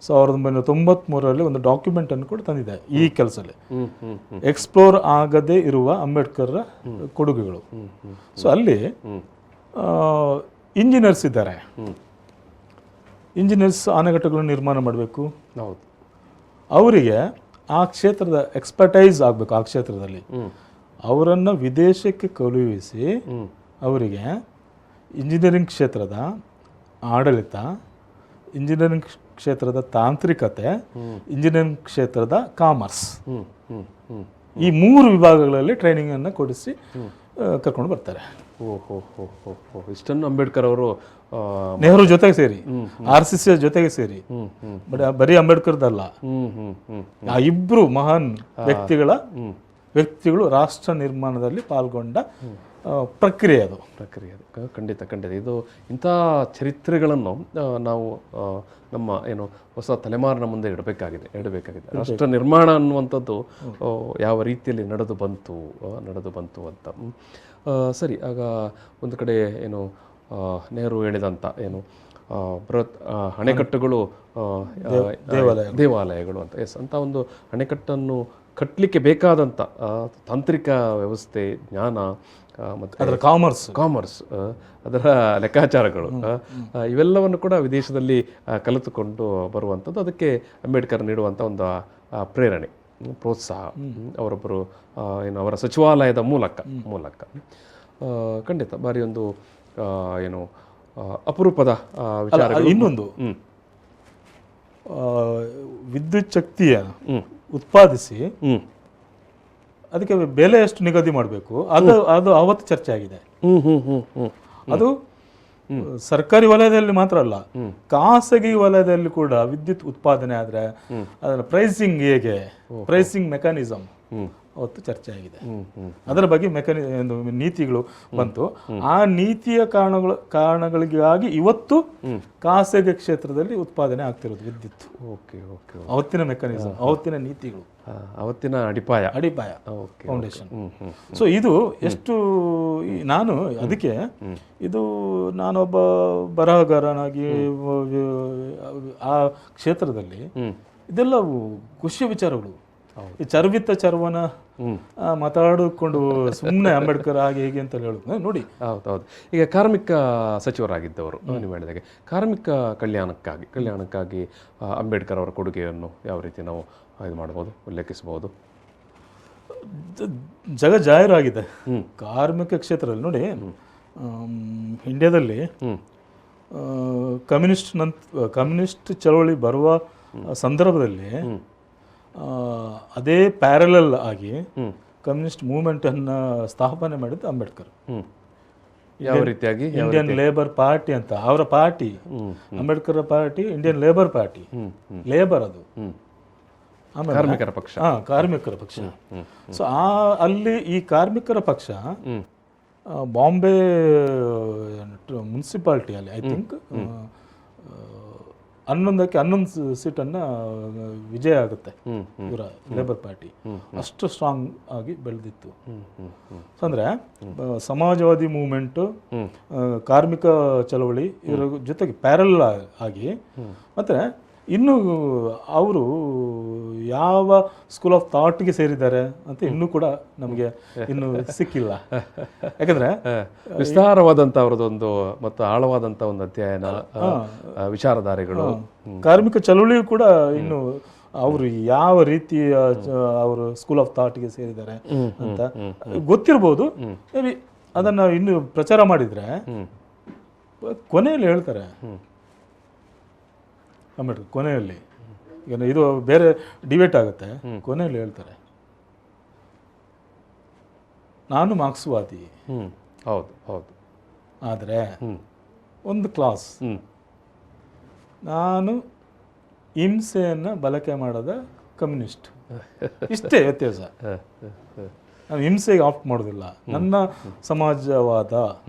1993ರಲ್ಲಿ ಒಂದು ಡಾಕ್ಯುಮೆಂಟ್ ಅನ್ನು ಕೂಡ ತಂದಿದೆ ಈ ಕೆಲಸದಲ್ಲಿ, ಎಕ್ಸ್ಪ್ಲೋರ್ ಆಗದೇ ಇರುವ ಅಂಬೇಡ್ಕರ್ ಕೊಡುಗೆಗಳು. ಸೊ ಅಲ್ಲಿ ಇಂಜಿನಿಯರ್ಸ್ ಇದ್ದಾರೆ, ಇಂಜಿನಿಯರ್ಸ್ ಆಣೆಕಟ್ಟುಗಳನ್ನು ನಿರ್ಮಾಣ ಮಾಡಬೇಕು, ಅವರಿಗೆ ಆ ಕ್ಷೇತ್ರದ ಎಕ್ಸ್ಪರ್ಟೈಸ್ ಆಗಬೇಕು. ಆ ಕ್ಷೇತ್ರದಲ್ಲಿ ಅವರನ್ನು ವಿದೇಶಕ್ಕೆ ಕಳುಹಿಸಿ ಅವರಿಗೆ ಇಂಜಿನಿಯರಿಂಗ್ ಕ್ಷೇತ್ರದ ಆಡಳಿತ, ಇಂಜಿನಿಯರಿಂಗ್ ಕ್ಷೇತ್ರದ ತಾಂತ್ರಿಕತೆ, ಇಂಜಿನಿಯರಿಂಗ್ ಕ್ಷೇತ್ರದ ಕಾಮರ್ಸ್, ಈ 3 ವಿಭಾಗಗಳಲ್ಲಿ ಟ್ರೈನಿಂಗನ್ನು ಕೊಡಿಸಿ ಕರ್ಕೊಂಡು ಬರ್ತಾರೆ. ಇಷ್ಟನ್ನು ಅಂಬೇಡ್ಕರ್ ಅವರು ನೆಹರು ಜೊತೆಗೆ ಸೇರಿ, RCC ಜೊತೆಗೆ ಸೇರಿ, ಬರೀ ಅಂಬೇಡ್ಕರ್ದಲ್ಲ, ಆ ಇಬ್ರು ಮಹಾನ್ ವ್ಯಕ್ತಿಗಳು ರಾಷ್ಟ್ರ ನಿರ್ಮಾಣದಲ್ಲಿ ಪಾಲ್ಗೊಂಡ ಪ್ರಕ್ರಿಯೆ ಅದು. ಖಂಡಿತ. ಇದು ಇಂಥ ಚರಿತ್ರೆಗಳನ್ನು ನಾವು ನಮ್ಮ ಹೊಸ ತಲೆಮಾರಿನ ಮುಂದೆ ಇಡಬೇಕಾಗಿದೆ. ರಾಷ್ಟ್ರ ನಿರ್ಮಾಣ ಅನ್ನುವಂಥದ್ದು ಯಾವ ರೀತಿಯಲ್ಲಿ ನಡೆದು ಬಂತು ಅಂತ. ಸರಿ, ಆಗ ಒಂದು ಕಡೆ ನೆಹರು ಹೇಳಿದಂಥ ಬೃಹತ್ ಅಣೆಕಟ್ಟುಗಳು, ದೇವಾಲಯಗಳು ಅಂತ. ಅಂತ ಒಂದು ಅಣೆಕಟ್ಟನ್ನು ಕಟ್ಟಲಿಕ್ಕೆ ಬೇಕಾದಂಥ ತಾಂತ್ರಿಕ ವ್ಯವಸ್ಥೆ, ಜ್ಞಾನ ಮತ್ತು ಅದರ ಕಾಮರ್ಸ್, ಅದರ ಲೆಕ್ಕಾಚಾರಗಳು, ಇವೆಲ್ಲವನ್ನು ಕೂಡ ವಿದೇಶದಲ್ಲಿ ಕಲಿತುಕೊಂಡು ಬರುವಂಥದ್ದು. ಅದಕ್ಕೆ ಅಂಬೇಡ್ಕರ್ ನೀಡುವಂಥ ಒಂದು ಪ್ರೇರಣೆ, ಪ್ರೋತ್ಸಾಹ ಅವರೊಬ್ಬರು ಅವರ ಸಚಿವಾಲಯದ ಮೂಲಕ ಖಂಡಿತ ಭಾರಿ ಒಂದು ಅಪರೂಪದ ವಿಚಾರ. ಇನ್ನೊಂದು, ವಿದ್ಯುತ್ ಶಕ್ತಿಯ ಉತ್ಪಾದಿಸಿ ಅದಕ್ಕೆ ಬೆಲೆ ಎಷ್ಟು ನಿಗದಿ ಮಾಡಬೇಕು, ಅದು ಅವತ್ತು ಚರ್ಚೆ ಆಗಿದೆ. ಅದು ಸರ್ಕಾರಿ ವಲಯದಲ್ಲಿ ಮಾತ್ರ ಅಲ್ಲ, ಖಾಸಗಿ ವಲಯದಲ್ಲಿ ಕೂಡ ವಿದ್ಯುತ್ ಉತ್ಪಾದನೆ ಆದ್ರೆ ಅದರ ಪ್ರೈಸಿಂಗ್ ಹೇಗೆ, ಪ್ರೈಸಿಂಗ್ ಮೆಕ್ಯಾನಿಸಮ್ ಅವತ್ತು ಚರ್ಚೆ ಆಗಿದೆ. ಅದರ ಬಗ್ಗೆ ನೀತಿಗಳು ಬಂತು. ಆ ನೀತಿಯ ಕಾರಣಗಳಿಗಾಗಿ ಇವತ್ತು ಖಾಸಗಿ ಕ್ಷೇತ್ರದಲ್ಲಿ ಉತ್ಪಾದನೆ ಆಗ್ತಿರೋದು ವಿದ್ಯುತ್. ಅವತ್ತಿನ ಮೆಕ್ಯಾನಿಸಮ್, ಅವತ್ತಿನ ನೀತಿಗಳು, ಅವತ್ತಿನ ಅಡಿಪಾಯ ಫೌಂಡೇಶನ್. ಸೊ ಇದು ಎಷ್ಟು ನಾನು ಅದಕ್ಕೆ ನಾನೊಬ್ಬ ಬರಹಗಾರನಾಗಿ ಆ ಕ್ಷೇತ್ರದಲ್ಲಿ ಇದೆಲ್ಲ ಖುಷಿಯ ವಿಚಾರಗಳು. ಈ ಚರ್ವನ ಮಾತಾಡಿಕೊಂಡು ಸುಮ್ಮನೆ ಅಂಬೇಡ್ಕರ್ ಹಾಗೆ ಹೇಗೆ ಅಂತ ಹೇಳೋದು ನೋಡಿ. ಹೌದು. ಈಗ ಕಾರ್ಮಿಕ ಸಚಿವರಾಗಿದ್ದವರು, ನೀವು ಹೇಳಿದಾಗೆ ಕಾರ್ಮಿಕ ಕಲ್ಯಾಣಕ್ಕಾಗಿ ಅಂಬೇಡ್ಕರ್ ಅವರ ಕೊಡುಗೆಯನ್ನು ಯಾವ ರೀತಿ ನಾವು ಇದು ಮಾಡ್ಬೋದು, ಉಲ್ಲೇಖಿಸಬಹುದು? ಜಾಹೀರಾಗಿದೆ ಕಾರ್ಮಿಕ ಕ್ಷೇತ್ರದಲ್ಲಿ. ನೋಡಿ, ಇಂಡಿಯಾದಲ್ಲಿ ಕಮ್ಯುನಿಸ್ಟ್ ಚಳವಳಿ ಬರುವ ಸಂದರ್ಭದಲ್ಲಿ ಅದೇ ಪ್ಯಾರಲಲ್ ಆಗಿ ಕಮ್ಯುನಿಸ್ಟ್ ಮೂವ್ಮೆಂಟ್ ಅನ್ನ ಸ್ಥಾಪನೆ ಮಾಡಿದ್ದು ಅಂಬೇಡ್ಕರ್. ಯಾವ ರೀತಿಯಾಗಿ? ಇಂಡಿಯನ್ ಲೇಬರ್ ಪಾರ್ಟಿ ಅಂತ ಅವರ party, Ambedkar party Indian labour party, labour ಅದು ಕಾರ್ಮಿಕರ ಪಕ್ಷ. ಸೊ ಅಲ್ಲಿ ಈ ಕಾರ್ಮಿಕರ ಪಕ್ಷ ಬಾಂಬೆ ಮುನ್ಸಿಪಾಲಿಟಿಯಲ್ಲಿ ಐ ಥಿಂಕ್ 11 ಸೀಟನ್ನು ವಿಜಯ ಆಗುತ್ತೆ ಇವರ ಲೇಬರ್ ಪಾರ್ಟಿ. ಅಷ್ಟು ಸ್ಟ್ರಾಂಗ್ ಆಗಿ ಬೆಳೆದಿತ್ತು. ಅಂದರೆ ಸಮಾಜವಾದಿ ಮೂವ್ಮೆಂಟು, ಕಾರ್ಮಿಕ ಚಳವಳಿ ಇದರ ಜೊತೆಗೆ ಪ್ಯಾರಲ್ ಆಗಿ, ಮತ್ತು ಇನ್ನು ಅವರು ಯಾವ ಸ್ಕೂಲ್ ಆಫ್ ಥಾಟ್ಗೆ ಸೇರಿದ್ದಾರೆ ಅಂತ ಇನ್ನೂ ಕೂಡ ನಮಗೆ ಇನ್ನು ಸಿಕ್ಕಿಲ್ಲ. ಯಾಕಂದ್ರೆ ವಿಸ್ತಾರವಾದಂಥ ಅವರದೊಂದು ಮತ್ತು ಆಳವಾದಂಥ ಒಂದು ಅಧ್ಯಯನ, ವಿಚಾರಧಾರೆಗಳು, ಕಾರ್ಮಿಕ ಚಳವಳಿಯು ಕೂಡ ಇನ್ನು ಅವರು ಯಾವ ರೀತಿ ಅವರು ಸ್ಕೂಲ್ ಆಫ್ ಥಾಟ್ಗೆ ಸೇರಿದ್ದಾರೆ ಅಂತ ಗೊತ್ತಿರ್ಬೋದು. ಮೇಬಿ ಅದನ್ನು ಇನ್ನು ಪ್ರಚಾರ ಮಾಡಿದ್ರೆ ಕೊನೆಯಲ್ಲಿ ಹೇಳ್ತಾರೆ ಅಂಬೇಡ್ಕರ್, ಕೊನೆಯಲ್ಲಿ ಈಗ ಇದು ಬೇರೆ ಡಿಬೇಟ್ ಆಗುತ್ತೆ, ಕೊನೆಯಲ್ಲಿ ಹೇಳ್ತಾರೆ ನಾನು ಮಾರ್ಕ್ಸ್ವಾದಿ. ಹೌದು. ಆದರೆ ಒಂದು ಕ್ಲಾಸ್, ನಾನು ಹಿಂಸೆಯನ್ನು ಬಳಕೆ ಮಾಡದ ಕಮ್ಯುನಿಸ್ಟ್. ಇಷ್ಟೇ ವ್ಯತ್ಯಾಸ. ನಾನು ಹಿಂಸೆಗೆ ಆಪ್ಟ್ ಮಾಡೋದಿಲ್ಲ. ನನ್ನ ಸಮಾಜವಾದ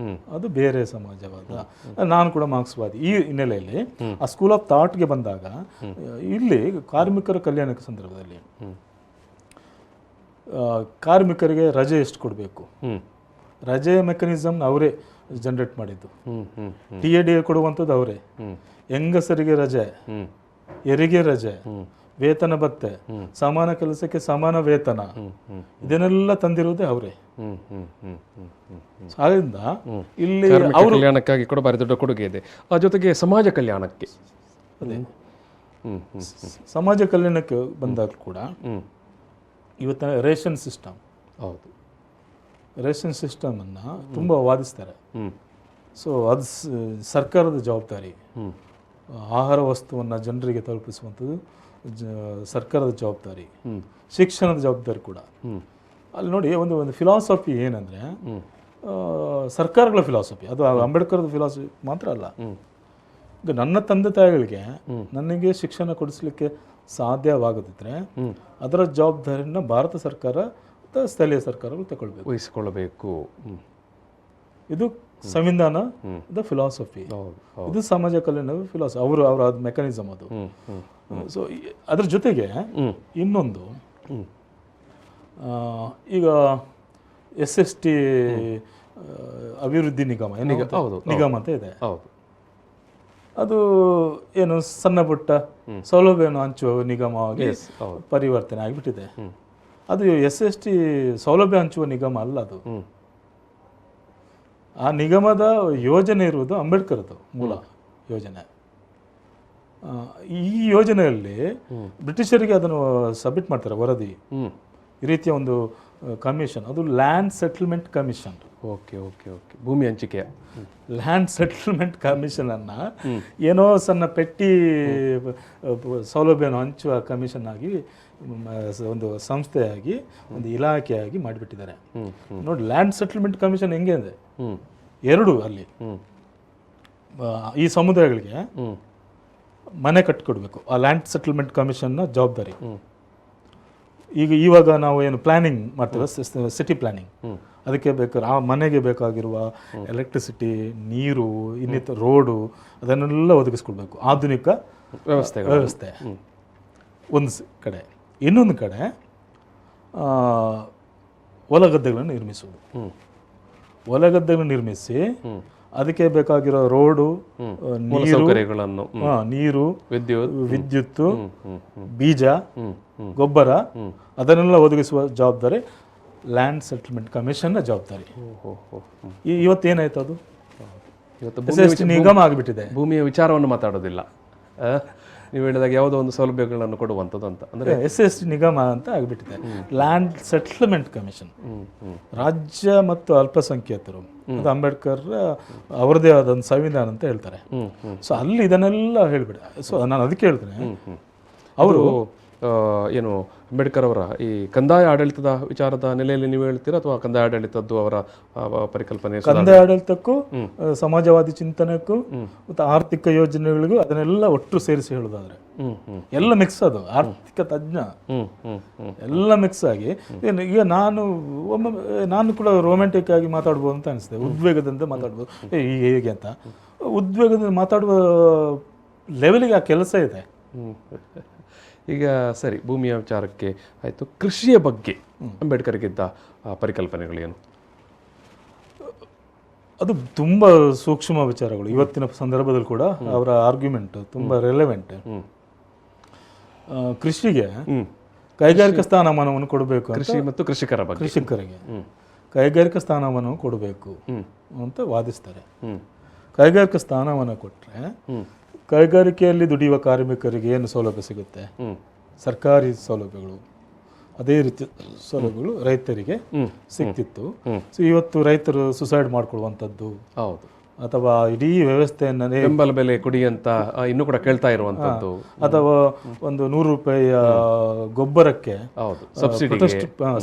ಅದು ಬೇರೆ ಸಮಾಜವಾದ. ನಾನು ಕೂಡ ಮಾರ್ಕ್ಸ್ವಾದಿ. ಈ ಹಿನ್ನೆಲೆಯಲ್ಲಿ ಆ ಸ್ಕೂಲ್ ಆಫ್ ಥಾಟ್ಗೆ ಬಂದಾಗ ಇಲ್ಲಿ ಕಾರ್ಮಿಕರ ಕಲ್ಯಾಣದ ಸಂದರ್ಭದಲ್ಲಿ ಕಾರ್ಮಿಕರಿಗೆ ರಜೆ ಎಷ್ಟು ಕೊಡಬೇಕು, ರಜೆ ಮೆಕ್ಯಾನಿಸಮ್ ಅವರೇ ಜನರೇಟ್ ಮಾಡಿದ್ದು. TAD ಕೊಡುವಂಥದ್ದು ಅವರೇ. ಹೆಂಗಸರಿಗೆ ರಜೆ, ಹೆರಿಗೆ ರಜೆ, ವೇತನ ಭತ್ಯೆ, ಸಮಾನ ಕೆಲಸಕ್ಕೆ ಸಮಾನ ವೇತನ, ಇದನ್ನೆಲ್ಲ ತಂದಿರುವುದೇ ಅವರೇ. ಆದ್ದರಿಂದ ಇಲ್ಲಿ ಅವರು ಕಲ್ಯಾಣಕ್ಕಾಗಿ ಕೂಡ ಭಾರಿ ದೊಡ್ಡ ಕೊಡುಗೆ ಇದೆ. ಆ ಜೊತೆಗೆ ಸಮಾಜ ಕಲ್ಯಾಣಕ್ಕೆ, ಅದೇ ಸಮಾಜ ಕಲ್ಯಾಣಕ್ಕೆ ಬಂದಾಗ ಕೂಡ ಇವತ್ತಿನ ರೇಷನ್ ಸಿಸ್ಟಮ್, ಹೌದು, ರೇಷನ್ ಸಿಸ್ಟಮನ್ನು ತುಂಬ ವಾದಿಸ್ತಾರೆ. ಸೊ ಅದು ಸರ್ಕಾರದ ಜವಾಬ್ದಾರಿ. ಆಹಾರ ವಸ್ತುವನ್ನು ಜನರಿಗೆ ತಲುಪಿಸುವಂಥದ್ದು ಸರ್ಕಾರದ ಜವಾಬ್ದಾರಿ, ಶಿಕ್ಷಣದ ಜವಾಬ್ದಾರಿ ಕೂಡ. ಅಲ್ಲಿ ನೋಡಿ ಒಂದು ಫಿಲಾಸಫಿ ಏನಂದರೆ, ಸರ್ಕಾರಗಳ ಫಿಲಾಸಫಿ, ಅದು ಅಂಬೇಡ್ಕರ್ದ ಫಿಲಾಸಫಿ ಮಾತ್ರ ಅಲ್ಲ. ಈಗ ನನ್ನ ತಂದೆ ತಾಯಿಗಳಿಗೆ ನನಗೆ ಶಿಕ್ಷಣ ಕೊಡಿಸ್ಲಿಕ್ಕೆ ಸಾಧ್ಯವಾಗದಿದ್ದರೆ ಅದರ ಜವಾಬ್ದಾರಿಯನ್ನು ಭಾರತ ಸರ್ಕಾರ ಮತ್ತು ಸ್ಥಳೀಯ ಸರ್ಕಾರಗಳು ವಹಿಸಿಕೊಳ್ಳಬೇಕು. ಇದು ಸಂವಿಧಾನದ ಫಿಲಾಸಫಿ, ಇದು ಸಮಾಜ ಕಲ್ಯಾಣದ ಫಿಲಾಸಫಿ, ಅವರ ಮೆಕ್ಯಾನಿಸಮ್ ಅದು. ಸೊ ಅದ್ರ ಜೊತೆಗೆ ಇನ್ನೊಂದು, ಈಗ SST ಅಭಿವೃದ್ಧಿ ನಿಗಮ ಅಂತ ಇದೆ. ಅದು ಏನು ಸಣ್ಣ ಪುಟ್ಟ ಸೌಲಭ್ಯವನ್ನು ಹಂಚುವ ನಿಗಮವಾಗಿ ಪರಿವರ್ತನೆ ಆಗಿಬಿಟ್ಟಿದೆ. ಅದು SST ಸೌಲಭ್ಯ ಹಂಚುವ ನಿಗಮ ಅಲ್ಲ. ಅದು ಆ ನಿಗಮದ ಯೋಜನೆ ಇರುವುದು ಅಂಬೇಡ್ಕರ್ದು ಮೂಲ ಯೋಜನೆ. ಈ ಯೋಜನೆಯಲ್ಲಿ ಬ್ರಿಟಿಷರಿಗೆ ಅದನ್ನು ಸಬ್ಮಿಟ್ ಮಾಡ್ತಾರೆ ವರದಿ, ಈ ರೀತಿಯ ಒಂದು ಕಮಿಷನ್, ಅದು land settlement commission. Okay okay okay ಭೂಮಿ ಹಂಚಿಕೆ. ಲ್ಯಾಂಡ್ ಸೆಟಲ್ಮೆಂಟ್ ಕಮಿಷನನ್ನು ಏನೋ ಸಣ್ಣ ಪೆಟ್ಟಿ ಸೌಲಭ್ಯವನ್ನು ಹಂಚುವ ಕಮಿಷನ್ ಆಗಿ, ಒಂದು ಸಂಸ್ಥೆಯಾಗಿ, ಒಂದು ಇಲಾಖೆಯಾಗಿ ಮಾಡಿಬಿಟ್ಟಿದ್ದಾರೆ. ನೋಡಿ, ಲ್ಯಾಂಡ್ ಸೆಟಲ್ಮೆಂಟ್ ಕಮಿಷನ್ ಹೆಂಗೆ ಅಂದರೆ, ಎರಡು ಅಲ್ಲಿ ಈ ಸಮುದಾಯಗಳಿಗೆ ಮನೆ ಕಟ್ಟಿಕೊಡ್ಬೇಕು. ಆ ಲ್ಯಾಂಡ್ ಸೆಟಲ್ಮೆಂಟ್ ಕಮಿಷನ್ನ ಜವಾಬ್ದಾರಿ. ಇವಾಗ ನಾವು ಏನು ಪ್ಲಾನಿಂಗ್ ಮಾಡ್ತೇವೆ, ಸಿಟಿ ಪ್ಲಾನಿಂಗ್, ಅದಕ್ಕೆ ಬೇಕಾದ್ರೆ ಆ ಮನೆಗೆ ಬೇಕಾಗಿರುವ ಎಲೆಕ್ಟ್ರಿಸಿಟಿ, ನೀರು, ಇನ್ನಿತರ ರೋಡು, ಅದನ್ನೆಲ್ಲ ಒದಗಿಸ್ಕೊಡ್ಬೇಕು. ಆಧುನಿಕ ವ್ಯವಸ್ಥೆ ಒಂದು ಕಡೆ. ಇನ್ನೊಂದು ಕಡೆ ಹೊಲಗದ್ದೆಗಳನ್ನು ನಿರ್ಮಿಸುವುದು. ಹೊಲಗದ್ದೆಗಳನ್ನು ನಿರ್ಮಿಸಿ ಅದಕ್ಕೆ ಬೇಕಾಗಿರೋ ರೋಡು, ನೀರು, ವಿದ್ಯುತ್, ಬೀಜ, ಗೊಬ್ಬರ, ಅದನ್ನೆಲ್ಲ ಒದಗಿಸುವ ಜವಾಬ್ದಾರಿ ಲ್ಯಾಂಡ್ ಸೆಟಲ್ಮೆಂಟ್ ಕಮಿಷನ್ನ ಜವಾಬ್ದಾರಿ. ಇವತ್ತೇನಾಯ್ತು, ಅದು ಇವತ್ತು ನಿಗಮ ಆಗಿಬಿಟ್ಟಿದೆ. ಭೂಮಿಯ ವಿಚಾರವನ್ನು ಮಾತಾಡೋದಿಲ್ಲ, ನೀವು ಹೇಳಿದಾಗ ಯಾವುದೋ ಒಂದು ಸೌಲಭ್ಯಗಳನ್ನು ಕೊಡುವಂಥದ್ದು ಅಂತ, ಅಂದರೆ SST ನಿಗಮ ಅಂತ ಆಗಿಬಿಟ್ಟಿದೆ. ಲ್ಯಾಂಡ್ ಸೆಟಲ್ಮೆಂಟ್ ಕಮಿಷನ್ ರಾಜ್ಯ ಮತ್ತು ಅಲ್ಪಸಂಖ್ಯಾತರು, ಅದು ಅಂಬೇಡ್ಕರ್ ಅವರದೇ ಆದ ಒಂದು ಸಂವಿಧಾನ ಅಂತ ಹೇಳ್ತಾರೆ. ಸೊ ಅಲ್ಲಿ ಇದನ್ನೆಲ್ಲ ಹೇಳಿಬಿಡ. ಸೊ ನಾನು ಅದಕ್ಕೆ ಹೇಳ್ತೇನೆ, ಅವರು ಏನು ಅಂಬೇಡ್ಕರ್ ಅವರ ಈ ಕಂದಾಯ ಆಡಳಿತದ ವಿಚಾರದ ನೆಲೆಯಲ್ಲಿ ನೀವು ಹೇಳ್ತೀರಾ, ಅಥವಾ ಕಂದಾಯ ಆಡಳಿತದ್ದು ಅವರ ಪರಿಕಲ್ಪನೆ? ಕಂದಾಯ ಆಡಳಿತಕ್ಕೂ ಸಮಾಜವಾದಿ ಚಿಂತನೆಗೂ ಮತ್ತು ಆರ್ಥಿಕ ಯೋಜನೆಗಳಿಗೂ ಅದನ್ನೆಲ್ಲ ಒಟ್ಟು ಸೇರಿಸಿ ಹೇಳೋದಾದ್ರೆ ಎಲ್ಲ ಮಿಕ್ಸ್. ಅದು ಆರ್ಥಿಕ ತಜ್ಞ ಎಲ್ಲ ಮಿಕ್ಸ್ ಆಗಿ. ಈಗ ನಾನು ಕೂಡ ರೊಮ್ಯಾಂಟಿಕ್ ಆಗಿ ಮಾತಾಡ್ಬೋದು ಅಂತ ಅನಿಸ್ತದೆ, ಉದ್ವೇಗದಿಂದ ಮಾತಾಡ್ಬೋದು ಹೇಗೆ ಅಂತ. ಉದ್ವೇಗದಿಂದ ಮಾತಾಡುವ ಲೆವೆಲಿಗೆ ಆ ಕೆಲಸ ಇದೆ. ಈಗ ಸರಿ, ಭೂಮಿಯ ವಿಚಾರಕ್ಕೆ ಆಯಿತು. ಕೃಷಿಯ ಬಗ್ಗೆ ಅಂಬೇಡ್ಕರ್ಗಿದ್ದ ಪರಿಕಲ್ಪನೆಗಳೇನು? ಅದು ತುಂಬ ಸೂಕ್ಷ್ಮ ವಿಚಾರಗಳು. ಇವತ್ತಿನ ಸಂದರ್ಭದಲ್ಲಿ ಕೂಡ ಅವರ ಆರ್ಗ್ಯುಮೆಂಟ್ ತುಂಬ ರೆಲೆವೆಂಟ್. ಕೃಷಿಗೆ ಕೈಗಾರಿಕಾ ಸ್ಥಾನಮಾನವನ್ನು ಕೊಡಬೇಕು, ಕೃಷಿ ಮತ್ತು ಕೃಷಿಕರಿಗೆ ಕೈಗಾರಿಕಾ ಸ್ಥಾನಮಾನವನ್ನು ಕೊಡಬೇಕು ಅಂತ ವಾದಿಸ್ತಾರೆ. ಕೈಗಾರಿಕಾ ಸ್ಥಾನಮಾನ ಕೊಟ್ಟರೆ ಕೈಗಾರಿಕೆಯಲ್ಲಿ ದುಡಿಯುವ ಕಾರ್ಮಿಕರಿಗೆ ಏನು ಸೌಲಭ್ಯ ಸಿಗುತ್ತೆ? ಸರ್ಕಾರಿ ಸೌಲಭ್ಯಗಳು, ಅದೇ ರೀತಿ ಸೌಲಭ್ಯಗಳು ರೈತರಿಗೆ ಸಿಗ್ತಿತ್ತು. ಸೊ ಇವತ್ತು ರೈತರು ಸುಸೈಡ್ ಮಾಡ್ಕೊಳ್ಳುವಂಥದ್ದು, ಅಥವಾ ಇಡೀ ವ್ಯವಸ್ಥೆಯನ್ನು ಬೆಂಬಲ ಬೆಲೆ ಕೊಡಿ ಅಂತ ಇನ್ನೂ ಕೂಡ ಕೇಳ್ತಾ ಇರುವಂಥದ್ದು, ಅಥವಾ ಒಂದು 100 ರೂಪಾಯಿಯ ಗೊಬ್ಬರಕ್ಕೆ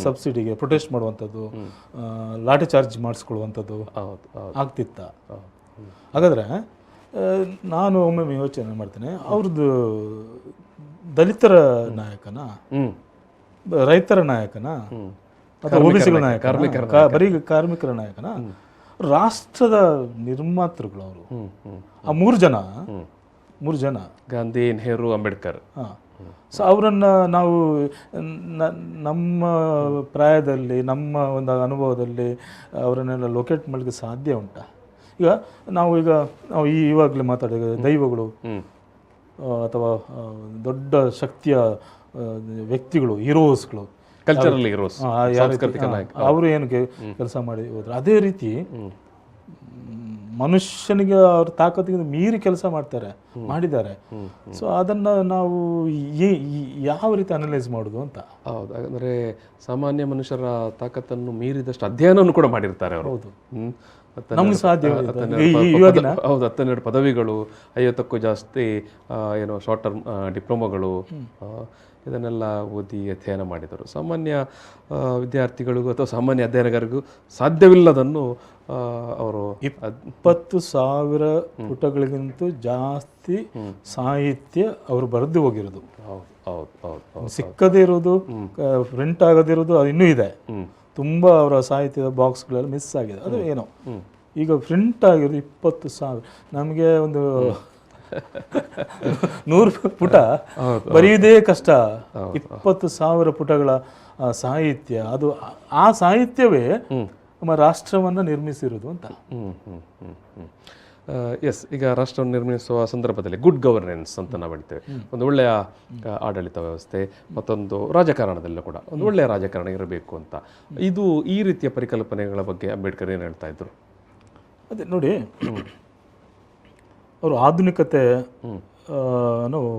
ಸಬ್ಸಿಡಿಗೆ ಪ್ರೊಟೆಸ್ಟ್ ಮಾಡುವಂಥದ್ದು, ಲಾಠಿ ಚಾರ್ಜ್ ಮಾಡಿಸ್ಕೊಳ್ಳುವಂಥದ್ದು ಆಗ್ತಿತ್ತ. ಹಾಗಾದರೆ ನಾನು ಒಮ್ಮೊಮ್ಮೆ ಯೋಚನೆ ಮಾಡ್ತೇನೆ, ಅವ್ರದ್ದು ದಲಿತರ ನಾಯಕನ, ರೈತರ ನಾಯಕನ, ಅಥವಾ OBCಗಳ ನಾಯಕನ, ಬರೀ ಕಾರ್ಮಿಕರ ನಾಯಕನ, ರಾಷ್ಟ್ರದ ನಿರ್ಮಾತೃಗಳು ಅವರು. ಆ ಮೂರು ಜನ ಗಾಂಧಿ, ನೆಹರು, ಅಂಬೇಡ್ಕರ್. ಸೊ ಅವರನ್ನು ನಾವು ನಮ್ಮ ಪ್ರಾಯದಲ್ಲಿ, ನಮ್ಮ ಒಂದು ಅನುಭವದಲ್ಲಿ ಅವರನ್ನೆಲ್ಲ ಲೊಕೇಟ್ ಮಾಡಲಿಕ್ಕೆ ಸಾಧ್ಯ ಉಂಟಾ? ಈಗ ನಾವು ಇವಾಗಲೇ ಮಾತಾಡಿದ ದೈವಗಳು ಅಥವಾ ದೊಡ್ಡ ಶಕ್ತಿಯ ವ್ಯಕ್ತಿಗಳು, ಹೀರೋಸ್ಗಳು, ಕಲ್ಚರಲ್ ಹೀರೋಸ್, ಅವರು ಏನು ಕೆಲಸ ಮಾಡಿ ಹೋದ್ರು, ಅದೇ ರೀತಿ ಮನುಷ್ಯನಿಗೆ ಅವ್ರ ತಾಕತ್ತಿಗೆ ಮೀರಿ ಕೆಲಸ ಮಾಡಿದ್ದಾರೆ. ಸೊ ಅದನ್ನು ನಾವು ಯಾವ ರೀತಿ ಅನಲೈಸ್ ಮಾಡೋದು ಅಂತ. ಹೌದು, ಅಂದರೆ ಸಾಮಾನ್ಯ ಮನುಷ್ಯರ ತಾಕತ್ತನ್ನು ಮೀರಿದಷ್ಟು ಅಧ್ಯಯನವನ್ನು ಕೂಡ ಮಾಡಿರ್ತಾರೆ ಅವರು. ಹೌದು, ನಮ್ಗೆ ಸಾಧ್ಯ. ಹೌದು, 12 ಪದವಿಗಳು, 50ಕ್ಕೂ ಜಾಸ್ತಿ ಏನೋ ಶಾರ್ಟ್ ಟರ್ಮ್ ಡಿಪ್ಲೊಮಾಗಳು, ಇದನ್ನೆಲ್ಲ ಓದಿ ಅಧ್ಯಯನ ಮಾಡಿದರು. ಸಾಮಾನ್ಯ ವಿದ್ಯಾರ್ಥಿಗಳಿಗೂ ಅಥವಾ ಸಾಮಾನ್ಯ ಅಧ್ಯಯನಗಾರರಿಗೂ ಸಾಧ್ಯವಿಲ್ಲದನ್ನು ಅವರು 20,000 ಪುಟಗಳಿಗಿಂತ ಜಾಸ್ತಿ ಸಾಹಿತ್ಯ ಅವರು ಬರೆದು ಹೋಗಿರೋದು. ಸಿಕ್ಕದೇ ಇರೋದು, ಪ್ರಿಂಟ್ ಆಗದಿರೋದು ಅದು ಇನ್ನೂ ಇದೆ. ತುಂಬ ಅವರ ಸಾಹಿತ್ಯದ ಬಾಕ್ಸ್ಗಳೆಲ್ಲ ಮಿಸ್ ಆಗಿದೆ. ಅದು ಏನೋ ಈಗ ಪ್ರಿಂಟ್ ಆಗಿರೋದು 20,000. ನಮಗೆ ಒಂದು 100 ಪುಟ ಬರೆಯುವುದೇ ಕಷ್ಟ. 20,000 ಪುಟಗಳ ಸಾಹಿತ್ಯ, ಅದು ಆ ಸಾಹಿತ್ಯವೇ ನಮ್ಮ ರಾಷ್ಟ್ರವನ್ನು ನಿರ್ಮಿಸಿರೋದು ಅಂತ. ಎಸ್, ಈಗ ರಾಷ್ಟ್ರವನ್ನು ನಿರ್ಮಿಸುವ ಸಂದರ್ಭದಲ್ಲಿ ಗುಡ್ ಗವರ್ನೆನ್ಸ್ ಅಂತ ನಾವು ಹೇಳ್ತೇವೆ. ಒಂದು ಒಳ್ಳೆಯ ಆಡಳಿತ ವ್ಯವಸ್ಥೆ, ಮತ್ತೊಂದು ರಾಜಕಾರಣದಲ್ಲೂ ಕೂಡ ಒಂದು ಒಳ್ಳೆಯ ರಾಜಕಾರಣ ಇರಬೇಕು ಅಂತ. ಇದು ಈ ರೀತಿಯ ಪರಿಕಲ್ಪನೆಗಳ ಬಗ್ಗೆ ಅಂಬೇಡ್ಕರ್ ಏನು ಹೇಳ್ತಾ ಇದ್ರು? ಅದೇ ನೋಡಿ, ಅವರು ಆಧುನಿಕತೆ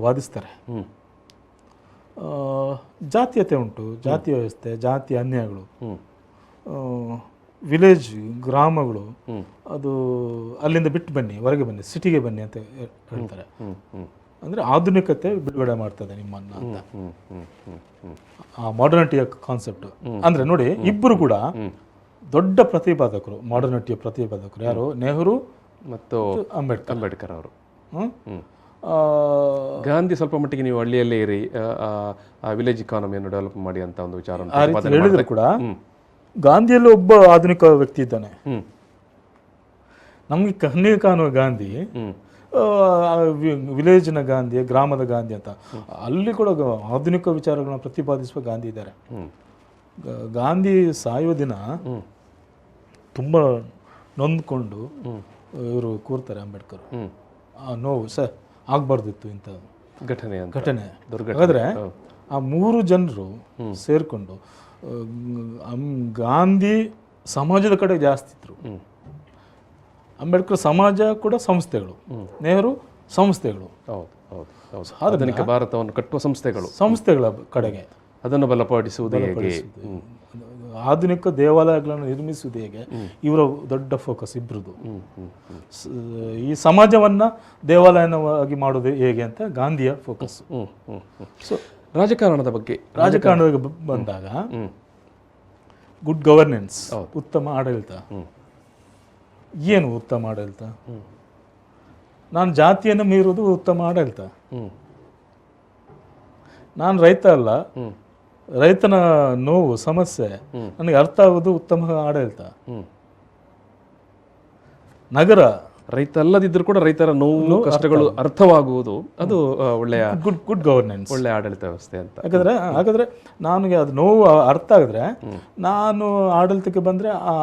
ವಾದಿಸ್ತಾರೆ. ಜಾತೀಯತೆ ಉಂಟು, ಜಾತಿ ವ್ಯವಸ್ಥೆ, ಜಾತಿ ಅನ್ಯಾಯಗಳು, ವಿಲೇಜ್ ಗ್ರಾಮಗಳು, ಅದು ಅಲ್ಲಿಂದ ಬಿಟ್ಟು ಬನ್ನಿ, ಹೊರಗೆ ಬನ್ನಿ, ಸಿಟಿಗೆ ಬನ್ನಿ ಅಂತ ಹೇಳ್ತಾರೆ. ಅಂದರೆ ಆಧುನಿಕತೆ ಬಿಡುಗಡೆ ಮಾಡ್ತದೆ ನಿಮ್ಮನ್ನ ಅಂತ, ಆ ಮಾಡರ್ನಿಟಿಯ ಕಾನ್ಸೆಪ್ಟ್. ಅಂದರೆ ನೋಡಿ, ಇಬ್ಬರು ಕೂಡ ದೊಡ್ಡ ಪ್ರತಿಪಾದಕರು, ಮಾಡರ್ನಿಟಿಯ ಪ್ರತಿಪಾದಕರು. ಯಾರು? ನೆಹರು ಮತ್ತು ಅಂಬೇಡ್ಕರ್ ಅವರು. ಗಾಂಧಿ ಸ್ವಲ್ಪ ಮಟ್ಟಿಗೆ ನೀವು ಹಳ್ಳಿಯಲ್ಲೇ ಇರಿ, ವಿಲೇಜ್ ಇಕಾನಮಿಯನ್ನು ಡೆವಲಪ್ ಮಾಡಿ ಅಂತ ಒಂದು ವಿಚಾರ ಹೇಳಿದ್ರು ಕೂಡ, ಗಾಂಧಿಯಲ್ಲಿ ಒಬ್ಬ ಆಧುನಿಕ ವ್ಯಕ್ತಿ ಇದ್ದಾನೆ. ನಮಗೆ ಕಣ್ಣಿಗೆ ಕಾಣುವ ಗಾಂಧಿ ವಿಲೇಜ್ನ ಗಾಂಧಿ, ಗ್ರಾಮದ ಗಾಂಧಿ ಅಂತ. ಅಲ್ಲಿ ಕೂಡ ಆಧುನಿಕ ವಿಚಾರಗಳನ್ನ ಪ್ರತಿಪಾದಿಸುವ ಗಾಂಧಿ ಇದ್ದಾರೆ. ಗಾಂಧಿ ಸಾಯುವ ದಿನ ತುಂಬ ನೊಂದ್ಕೊಂಡು ಇವರು ಕೂರ್ತಾರೆ ಅಂಬೇಡ್ಕರ್. ನೋವು ಸರ್ ಆಗಬಾರ್ದಿತ್ತು ಇಂಥ ಘಟನೆ. ಹಾಗಾದ್ರೆ ಆ 3 ಜನರು ಸೇರಿಕೊಂಡು ಗಾಂಧಿ ಸಮಾಜದ ಕಡೆ ಜಾಸ್ತಿ ಇದ್ರು. ಅಂಬೇಡ್ಕರ್ ಸಮಾಜ ಕೂಡ ಸಂಸ್ಥೆಗಳು, ನೆಹರು ಸಂಸ್ಥೆಗಳು, ಆಧುನಿಕ ಭಾರತವನ್ನು ಕಟ್ಟುವ ಸಂಸ್ಥೆಗಳ ಕಡೆಗೆ ಅದನ್ನು ಬಲಪಡಿಸುವುದು ಹೇಗೆ, ಆಧುನಿಕ ದೇವಾಲಯಗಳನ್ನು ನಿರ್ಮಿಸುವುದು ಹೇಗೆ, ಇವರ ದೊಡ್ಡ ಫೋಕಸ್ ಇಬ್ಬರದು. ಈ ಸಮಾಜವನ್ನ ದೇವಾಲಯವಾಗಿ ಮಾಡೋದು ಹೇಗೆ ಅಂತ ಗಾಂಧಿಯ ಫೋಕಸ್. ಸೊ ರಾಜಕಾರಣದ ಬಗ್ಗೆ ಬಂದಾಗ ಗುಡ್ ಗವರ್ನೆನ್ಸ್, ಉತ್ತಮ ಆಡಳಿತ. ಏನು ಉತ್ತಮ ಆಡಳಿತ? ನಾನು ಜಾತಿಯನ್ನು ಮೀರುವುದು ಉತ್ತಮ ಆಡಳಿತ. ನಾನು ರೈತ ಅಲ್ಲ, ರೈತನ ನೋವು ಸಮಸ್ಯೆ ನನಗೆ ಅರ್ಥ ಆಗುವುದು ಉತ್ತಮ ಆಡಳಿತ. ನಗರ ರೈತ ಅಲ್ಲದಿದ್ದರೂ ಕೂಡ ರೈತರ ನೋವು ಕಷ್ಟಗಳು ಅರ್ಥವಾಗುವುದು ಅದು ಒಳ್ಳೆಯ ಗುಡ್ ಗವರ್ನೆನ್ಸ್, ಒಳ್ಳೆಯ ಆಡಳಿತ ವ್ಯವಸ್ಥೆ ಅಂತ. ಹಾಗಾದ್ರೆ ನನಗೆ ಅದು ನೋವು ಅರ್ಥ ಆಗಿದ್ರೆ ನಾನು ಆಡಳಿತಕ್ಕೆ ಬಂದರೆ ಆ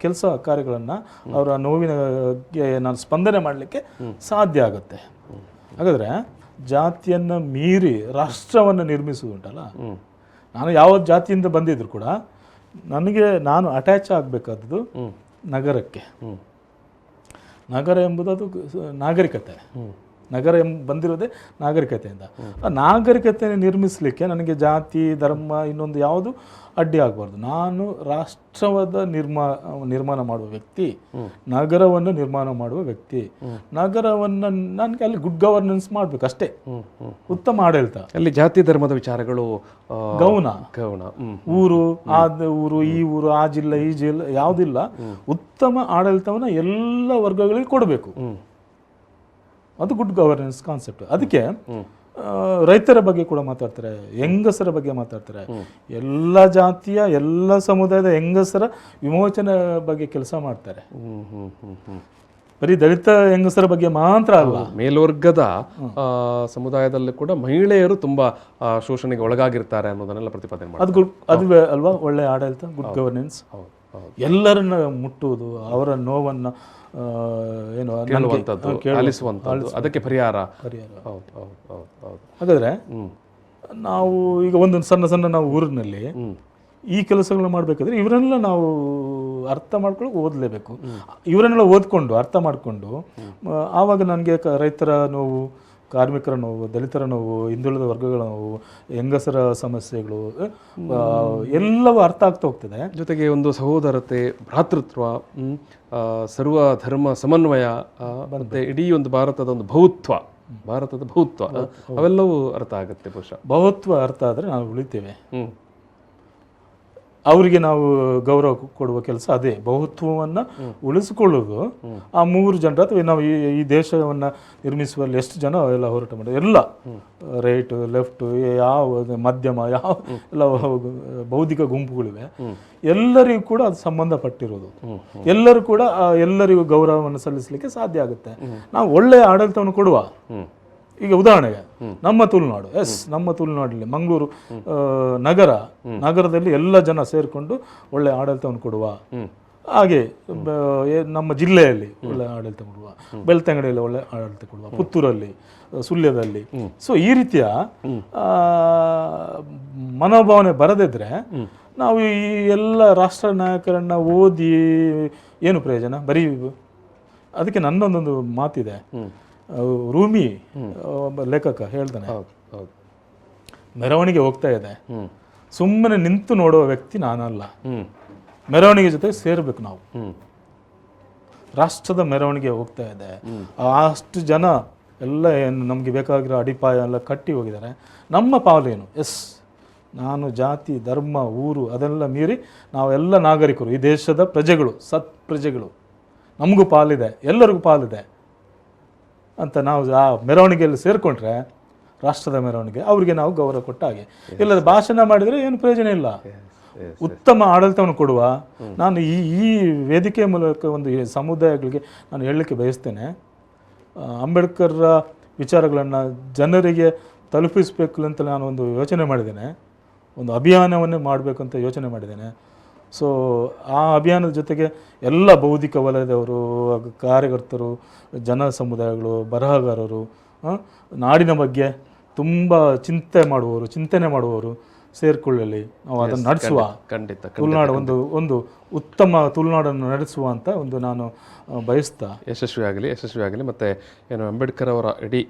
ಕೆಲಸ ಕಾರ್ಯಗಳನ್ನು ಅವರ ನೋವಿನಗೆ ನಾನು ಸ್ಪಂದನೆ ಮಾಡಲಿಕ್ಕೆ ಸಾಧ್ಯ ಆಗುತ್ತೆ. ಹಾಗಾದರೆ ಜಾತಿಯನ್ನು ಮೀರಿ ರಾಷ್ಟ್ರವನ್ನು ನಿರ್ಮಿಸುವುದುಂಟಲ್ಲ, ನಾನು ಯಾವ ಜಾತಿಯಿಂದ ಬಂದಿದ್ರು ಕೂಡ ನಾನು ಅಟ್ಯಾಚ್ ಆಗಬೇಕಾದದ್ದು ನಗರಕ್ಕೆ. ನಗರ ಎಂಬುದು ಅದು ನಾಗರಿಕತೆ. ನಗರ ಬಂದಿರೋದೇ ನಾಗರಿಕತೆಯಿಂದ. ಆ ನಾಗರಿಕತೆಯನ್ನು ನಿರ್ಮಿಸಲಿಕ್ಕೆ ನನಗೆ ಜಾತಿ, ಧರ್ಮ, ಇನ್ನೊಂದು ಯಾವುದು ಅಡ್ಡಿ ಆಗಬಾರ್ದು. ನಾನು ರಾಷ್ಟ್ರದ ನಿರ್ಮಾಣ ಮಾಡುವ ವ್ಯಕ್ತಿ, ನಗರವನ್ನು ನಿರ್ಮಾಣ ಮಾಡುವ ವ್ಯಕ್ತಿ. ನಗರವನ್ನು ನನಗೆ ಅಲ್ಲಿ ಗುಡ್ ಗವರ್ನೆನ್ಸ್ ಮಾಡಬೇಕು ಅಷ್ಟೇ. ಉತ್ತಮ ಆಡಳಿತ. ಅಲ್ಲಿ ಜಾತಿ ಧರ್ಮದ ವಿಚಾರಗಳು ಗೌಣ. ಊರು ಈ ಊರು, ಆ ಜಿಲ್ಲೆ ಈ ಜಿಲ್ಲೆ ಯಾವುದಿಲ್ಲ. ಉತ್ತಮ ಆಡಳಿತವನ್ನು ಎಲ್ಲ ವರ್ಗಗಳಿಗೆ ಕೊಡಬೇಕು. ಅದು ಗುಡ್ ಗವರ್ನೆನ್ಸ್ ಕಾನ್ಸೆಪ್ಟ್. ಅದಕ್ಕೆ ರೈತರ ಬಗ್ಗೆ ಕೂಡ ಮಾತಾಡ್ತಾರೆ, ಹೆಂಗಸರ ಬಗ್ಗೆ ಮಾತಾಡ್ತಾರೆ. ಎಲ್ಲ ಜಾತಿಯ ಎಲ್ಲ ಸಮುದಾಯದ ಹೆಂಗಸರ ವಿಮೋಚನೆ ಬಗ್ಗೆ ಕೆಲಸ ಮಾಡ್ತಾರೆ. ಬರೀ ದಲಿತ ಹೆಂಗಸರ ಬಗ್ಗೆ ಮಾತ್ರ ಅಲ್ಲ, ಮೇಲ್ವರ್ಗದ ಸಮುದಾಯದಲ್ಲಿ ಕೂಡ ಮಹಿಳೆಯರು ತುಂಬಾ ಶೋಷಣೆಗೆ ಒಳಗಾಗಿರ್ತಾರೆ ಅನ್ನೋದನ್ನೆಲ್ಲ ಪ್ರತಿಪಾದನೆ ಮಾಡ್ತಾರೆ. ಅದುವೇ ಅಲ್ವಾ ಒಳ್ಳೆ ಆಡಳಿತ, ಗುಡ್ ಗವರ್ನೆನ್ಸ್. ಎಲ್ಲರನ್ನ ಮುಟ್ಟುವುದು, ಅವರ ನೋವನ್ನು ಏನು ಕೇಳುವಂಥದ್ದು, ಆಲಿಸುವಂಥದ್ದು, ಅದಕ್ಕೆ ಪರಿಹಾರ. ಹೌದು ಹೌದು ಹೌದು ಹೌದು. ಹಾಗಾದರೆ ನಾವು ಈಗ ಒಂದೊಂದು ಸಣ್ಣ ಸಣ್ಣ ನಾವು ಊರಿನಲ್ಲಿ ಈ ಕೆಲಸಗಳನ್ನ ಮಾಡಬೇಕಾದ್ರೆ ಇವರೆಲ್ಲ ನಾವು ಅರ್ಥ ಮಾಡ್ಕೊಂಡು ಓದಲೇಬೇಕು. ಇವರನ್ನೆಲ್ಲ ಓದ್ಕೊಂಡು ಅರ್ಥ ಮಾಡಿಕೊಂಡು ಆವಾಗ ನನಗೆ ರೈತರ ನೋವು, ಕಾರ್ಮಿಕರ ನೋವು, ದಲಿತರ ನೋವು, ಹಿಂದುಳಿದ ವರ್ಗಗಳ ನೋವು, ಹೆಂಗಸರ ಸಮಸ್ಯೆಗಳು ಎಲ್ಲವೂ ಅರ್ಥ ಆಗ್ತಾ ಹೋಗ್ತದೆ. ಜೊತೆಗೆ ಒಂದು ಸಹೋದರತೆ, ಭ್ರಾತೃತ್ವ, ಸರ್ವ ಧರ್ಮ ಸಮನ್ವಯ, ಮತ್ತೆ ಇಡೀ ಒಂದು ಭಾರತದ ಒಂದು ಭಾರತದ ಬಹುತ್ವ ಅವೆಲ್ಲವೂ ಅರ್ಥ ಆಗುತ್ತೆ. ಬಹುಶಃ ಬಹುತ್ವ ಅರ್ಥ ಆದರೆ ನಾವು ಉಳಿತೇವೆ. ಅವರಿಗೆ ನಾವು ಗೌರವ ಕೊಡುವ ಕೆಲಸ ಅದೇ, ಬಹುತ್ವವನ್ನು ಉಳಿಸಿಕೊಳ್ಳೋದು. ಆ 3 ಜನರ ಅಥವಾ ನಾವು ಈ ದೇಶವನ್ನು ನಿರ್ಮಿಸುವಲ್ಲಿ ಎಷ್ಟು ಜನ ಎಲ್ಲ ಹೋರಾಟ ಮಾಡೋದು, ಎಲ್ಲ ರೈಟು ಲೆಫ್ಟು, ಯಾವ ಮಧ್ಯಮ, ಯಾವ ಎಲ್ಲ ಬೌದ್ಧಿಕ ಗುಂಪುಗಳಿವೆ, ಎಲ್ಲರಿಗೂ ಕೂಡ ಅದು ಸಂಬಂಧಪಟ್ಟಿರೋದು. ಎಲ್ಲರೂ ಕೂಡ ಎಲ್ಲರಿಗೂ ಗೌರವವನ್ನು ಸಲ್ಲಿಸಲಿಕ್ಕೆ ಸಾಧ್ಯ ಆಗುತ್ತೆ. ನಾವು ಒಳ್ಳೆಯ ಆಡಳಿತವನ್ನು ಕೊಡುವ. ಈಗ ಉದಾಹರಣೆಗೆ ನಮ್ಮ ತುಳುನಾಡು, ನಮ್ಮ ತುಳುನಾಡಲ್ಲಿ ಮಂಗಳೂರು ನಗರದಲ್ಲಿ ಎಲ್ಲ ಜನ ಸೇರಿಕೊಂಡು ಒಳ್ಳೆ ಆಡಳಿತವನ್ನು ಕೊಡುವ. ಹಾಗೆ ನಮ್ಮ ಜಿಲ್ಲೆಯಲ್ಲಿ ಒಳ್ಳೆ ಆಡಳಿತ ಕೊಡುವ, ಬೆಳ್ತಂಗಡಿಯಲ್ಲಿ ಒಳ್ಳೆ ಆಡಳಿತ ಕೊಡುವ, ಪುತ್ತೂರಲ್ಲಿ, ಸುಳ್ಯದಲ್ಲಿ. ಸೊ ಈ ರೀತಿಯ ಮನೋಭಾವನೆ ಬರದಿದ್ರೆ ನಾವು ಈ ಎಲ್ಲ ರಾಷ್ಟ್ರ ನಾಯಕರನ್ನ ಓದಿ ಏನು ಪ್ರಯೋಜನ? ಬರೀ ಅದಕ್ಕೆ ನನ್ನೊಂದೊಂದು ಮಾತಿದೆ. ರೂಮಿ ಒಬ್ಬ ಲೇಖಕ ಹೇಳ್ತಾನೆ, ಮೆರವಣಿಗೆ ಹೋಗ್ತಾ ಇದೆ, ಸುಮ್ಮನೆ ನಿಂತು ನೋಡುವ ವ್ಯಕ್ತಿ ನಾನಲ್ಲ, ಮೆರವಣಿಗೆ ಜೊತೆ ಸೇರ್ಬೇಕು ನಾವು. ರಾಷ್ಟ್ರದ ಮೆರವಣಿಗೆ ಹೋಗ್ತಾ ಇದೆ, ಅಷ್ಟು ಜನ ಎಲ್ಲ ಏನು ನಮಗೆ ಬೇಕಾಗಿರೋ ಅಡಿಪಾಯ ಎಲ್ಲ ಕಟ್ಟಿ ಹೋಗಿದ್ದಾರೆ. ನಮ್ಮ ಪಾಲೇನು? ನಾನು ಜಾತಿ, ಧರ್ಮ, ಊರು ಅದೆಲ್ಲ ಮೀರಿ ನಾವೆಲ್ಲ ನಾಗರಿಕರು, ಈ ದೇಶದ ಪ್ರಜೆಗಳು, ಪ್ರಜೆಗಳು, ನಮಗೂ ಪಾಲಿದೆ, ಎಲ್ಲರಿಗೂ ಪಾಲಿದೆ ಅಂತ ನಾವು ಆ ಮೆರವಣಿಗೆಯಲ್ಲಿ ಸೇರಿಕೊಂಡ್ರೆ, ರಾಷ್ಟ್ರದ ಮೆರವಣಿಗೆ, ಅವರಿಗೆ ನಾವು ಗೌರವ ಕೊಟ್ಟ ಹಾಗೆ. ಇಲ್ಲದ ಭಾಷಣ ಮಾಡಿದರೆ ಏನು ಪ್ರಯೋಜನ ಇಲ್ಲ. ಉತ್ತಮ ಆಡಳಿತವನ್ನು ಕೊಡುವ. ನಾನು ಈ ವೇದಿಕೆ ಮೂಲಕ ಒಂದು ಸಮುದಾಯಗಳಿಗೆ ನಾನು ಹೇಳಲಿಕ್ಕೆ ಬಯಸ್ತೇನೆ, ಅಂಬೇಡ್ಕರ್ ವಿಚಾರಗಳನ್ನು ಜನರಿಗೆ ತಲುಪಿಸಬೇಕು ಅಂತ ನಾನು ಒಂದು ಯೋಚನೆ ಮಾಡಿದ್ದೇನೆ, ಒಂದು ಅಭಿಯಾನವನ್ನೇ ಮಾಡಬೇಕಂತ ಯೋಚನೆ ಮಾಡಿದ್ದೇನೆ. ಸೊ ಆ ಅಭಿಯಾನದ ಜೊತೆಗೆ ಎಲ್ಲ ಬೌದ್ಧಿಕ ವಲಯದವರು, ಕಾರ್ಯಕರ್ತರು, ಜನ ಸಮುದಾಯಗಳು, ಬರಹಗಾರರು, ನಾಡಿನ ಬಗ್ಗೆ ತುಂಬ ಚಿಂತನೆ ಮಾಡುವವರು ಸೇರಿಕೊಳ್ಳಲಿ. ನಾವು ಅದನ್ನು ನಡೆಸುವ, ತುಳುನಾಡು ಒಂದು ಉತ್ತಮ ತುಳುನಾಡನ್ನು ನಡೆಸುವ ಅಂತ ಒಂದು ನಾನು ಬಯಸ್ತಾ. ಯಶಸ್ವಿಯಾಗಲಿ. ಮತ್ತು ಏನು ಅಂಬೇಡ್ಕರ್ ಅವರ ಇಡೀ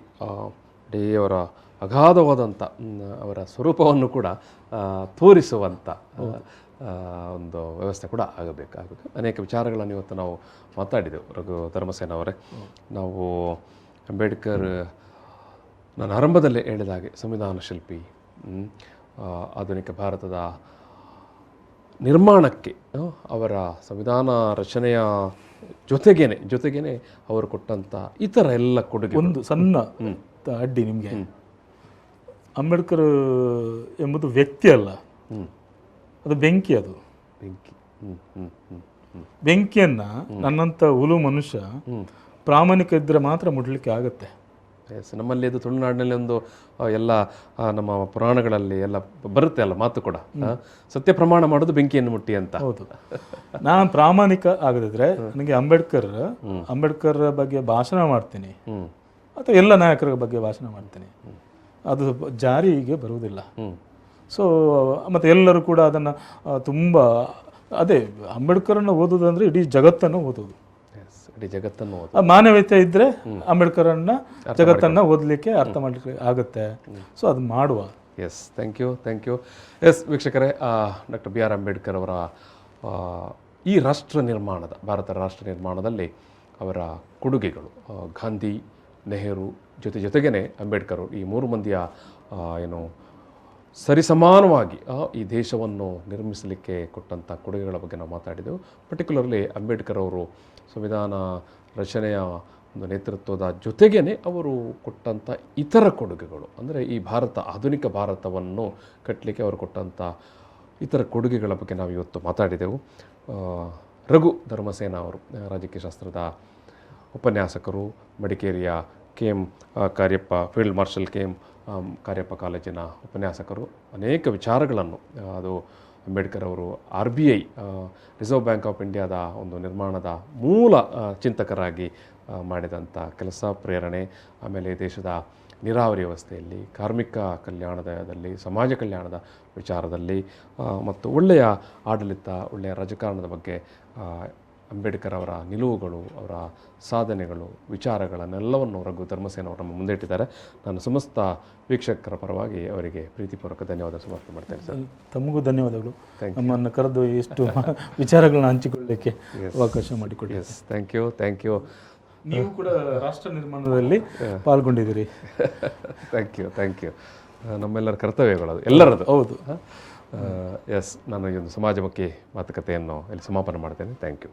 ಅವರ ಅಗಾಧವಾದಂಥ ಅವರ ಸ್ವರೂಪವನ್ನು ಕೂಡ ತೋರಿಸುವಂಥ ಒಂದು ವ್ಯವಸ್ಥೆ ಕೂಡ ಆಗಬೇಕು. ಅನೇಕ ವಿಚಾರಗಳನ್ನು ಇವತ್ತು ನಾವು ಮಾತಾಡಿದೆವು. ರಘು ಧರ್ಮಸೇನ ಅವರೇ, ನಾವು ಅಂಬೇಡ್ಕರ್, ನಾನು ಆರಂಭದಲ್ಲೇ ಹೇಳಿದ ಹಾಗೆ ಸಂವಿಧಾನ ಶಿಲ್ಪಿ, ಆಧುನಿಕ ಭಾರತದ ನಿರ್ಮಾಣಕ್ಕೆ ಅವರ ಸಂವಿಧಾನ ರಚನೆಯ ಜೊತೆಗೇನೆ ಅವರು ಕೊಟ್ಟಂಥ ಇತರ ಎಲ್ಲ ಕೊಡುಗೆ. ಒಂದು ಸಣ್ಣ ಅಡ್ಡಿ ನಿಮಗೆ, ಅಂಬೇಡ್ಕರ್ ಎಂಬುದು ವ್ಯಕ್ತಿ ಅಲ್ಲ, ಅದು ಬೆಂಕಿ. ಅದು ಬೆಂಕಿಯನ್ನು ನನ್ನಂಥ ಹುಲು ಮನುಷ್ಯ ಪ್ರಾಮಾಣಿಕ ಇದ್ದರೆ ಮಾತ್ರ ಮುಟ್ಲಿಕ್ಕೆ ಆಗುತ್ತೆ. ನಮ್ಮಲ್ಲಿ ಅದು ತುಳುನಾಡಿನಲ್ಲಿ ಒಂದು ಎಲ್ಲ ನಮ್ಮ ಪುರಾಣಗಳಲ್ಲಿ ಎಲ್ಲ ಬರುತ್ತೆ ಅಲ್ಲ ಮಾತು ಕೂಡ, ಸತ್ಯ ಪ್ರಮಾಣ ಮಾಡೋದು ಬೆಂಕಿಯನ್ನು ಮುಟ್ಟಿ ಅಂತ. ಹೌದು, ನಾನು ಪ್ರಾಮಾಣಿಕ ಆಗದಿದ್ರೆ ನನಗೆ ಅಂಬೇಡ್ಕರ್ ಬಗ್ಗೆ ಭಾಷಣ ಮಾಡ್ತೀನಿ ಅಥವಾ ಎಲ್ಲ ನಾಯಕರ ಬಗ್ಗೆ ಭಾಷಣ ಮಾಡ್ತೀನಿ, ಅದು ಜಾರಿಗೆ ಬರುವುದಿಲ್ಲ. ಸೊ ಮತ್ತು ಎಲ್ಲರೂ ಕೂಡ ಅದನ್ನು ತುಂಬ ಅದೇ ಅಂಬೇಡ್ಕರನ್ನು ಓದೋದಂದರೆ ಇಡೀ ಜಗತ್ತನ್ನು ಓದೋದು. ಮಾನವೀಯತೆ ಇದ್ದರೆ ಅಂಬೇಡ್ಕರನ್ನು ಜಗತ್ತನ್ನು ಓದಲಿಕ್ಕೆ ಅರ್ಥ ಮಾಡಲಿಕ್ಕೆ ಆಗುತ್ತೆ. ಸೊ ಅದು ಮಾಡುವ. Thank you. ವೀಕ್ಷಕರೇ, ಡಾಕ್ಟರ್ ಬಿ ಆರ್ ಅಂಬೇಡ್ಕರ್ ಅವರ ಈ ಭಾರತ ರಾಷ್ಟ್ರ ನಿರ್ಮಾಣದಲ್ಲಿ ಅವರ ಕೊಡುಗೆಗಳು, ಗಾಂಧಿ, ನೆಹರು ಜೊತೆಗೇನೆ ಅಂಬೇಡ್ಕರ್, ಈ 3 ಮಂದಿಯ ಏನು ಸರಿಸಮಾನವಾಗಿ ಈ ದೇಶವನ್ನು ನಿರ್ಮಿಸಲಿಕ್ಕೆ ಕೊಟ್ಟಂಥ ಕೊಡುಗೆಗಳ ಬಗ್ಗೆ ನಾವು ಮಾತಾಡಿದೆವು. ಪರ್ಟಿಕ್ಯುಲರ್ಲಿ ಅಂಬೇಡ್ಕರ್ ಅವರು ಸಂವಿಧಾನ ರಚನೆಯ ಒಂದು ನೇತೃತ್ವದ ಜೊತೆಗೇ ಅವರು ಕೊಟ್ಟಂಥ ಇತರ ಕೊಡುಗೆಗಳು, ಅಂದರೆ ಈ ಆಧುನಿಕ ಭಾರತವನ್ನು ಕಟ್ಟಲಿಕ್ಕೆ ಅವರು ಕೊಟ್ಟಂಥ ಇತರ ಕೊಡುಗೆಗಳ ಬಗ್ಗೆ ನಾವು ಇವತ್ತು ಮಾತಾಡಿದೆವು. ರಘು ಧರ್ಮಸೇನ ಅವರು ರಾಜಕೀಯ ಶಾಸ್ತ್ರದ ಉಪನ್ಯಾಸಕರು, ಮಡಿಕೇರಿಯ KM Cariappa, field marshal KM Cariappa ಕಾಲೇಜಿನ ಉಪನ್ಯಾಸಕರು. ಅನೇಕ ವಿಚಾರಗಳನ್ನು, ಅದು ಅಂಬೇಡ್ಕರ್ ಅವರು RBI ರಿಸರ್ವ್ ಬ್ಯಾಂಕ್ ಆಫ್ ಇಂಡಿಯಾದ ಒಂದು ನಿರ್ಮಾಣದ ಮೂಲ ಚಿಂತಕರಾಗಿ ಮಾಡಿದಂಥ ಕೆಲಸ, ಪ್ರೇರಣೆ, ಆಮೇಲೆ ದೇಶದ ನೀರಾವರಿ ವ್ಯವಸ್ಥೆಯಲ್ಲಿ, ಕಾರ್ಮಿಕ ಕಲ್ಯಾಣದಲ್ಲಿ, ಸಮಾಜ ಕಲ್ಯಾಣದ ವಿಚಾರದಲ್ಲಿ ಮತ್ತು ಒಳ್ಳೆಯ ಆಡಳಿತ, ಒಳ್ಳೆಯ ರಾಜಕಾರಣದ ಬಗ್ಗೆ ಅಂಬೇಡ್ಕರ್ ಅವರ ನಿಲುವುಗಳು, ಅವರ ಸಾಧನೆಗಳು, ವಿಚಾರಗಳನ್ನೆಲ್ಲವನ್ನು ರಘು ಧರ್ಮಸೇನ ಅವರು ನಮ್ಮ ಮುಂದೆ ಇಟ್ಟಿದ್ದಾರೆ. ನಾನು ಸಮಸ್ತ ವೀಕ್ಷಕರ ಪರವಾಗಿ ಅವರಿಗೆ ಪ್ರೀತಿಪೂರ್ವಕ ಧನ್ಯವಾದ ಸಮರ್ಪಣೆ ಮಾಡ್ತೇನೆ ಸರ್. ತಮಗೂ ಧನ್ಯವಾದಗಳು, ನಮ್ಮನ್ನು ಕರೆದು ಎಷ್ಟು ವಿಚಾರಗಳನ್ನ ಹಂಚಿಕೊಳ್ಳಲಿಕ್ಕೆ ಅವಕಾಶ ಮಾಡಿಕೊಡಿ. Yes, thank you. ನೀವು ಕೂಡ ರಾಷ್ಟ್ರ ನಿರ್ಮಾಣದಲ್ಲಿ ಪಾಲ್ಗೊಂಡಿದ್ದೀರಿ. Thank you. ನಮ್ಮೆಲ್ಲರ ಕರ್ತವ್ಯಗಳು ಎಲ್ಲರದ್ದು. ಹೌದು. ಎಸ್, ನಾನು ಈ ಒಂದು ಸಮಾಜಮುಖಿ ಮಾತುಕತೆಯನ್ನು ಇಲ್ಲಿ ಸಮಾಪನ ಮಾಡ್ತೇನೆ. Thank you.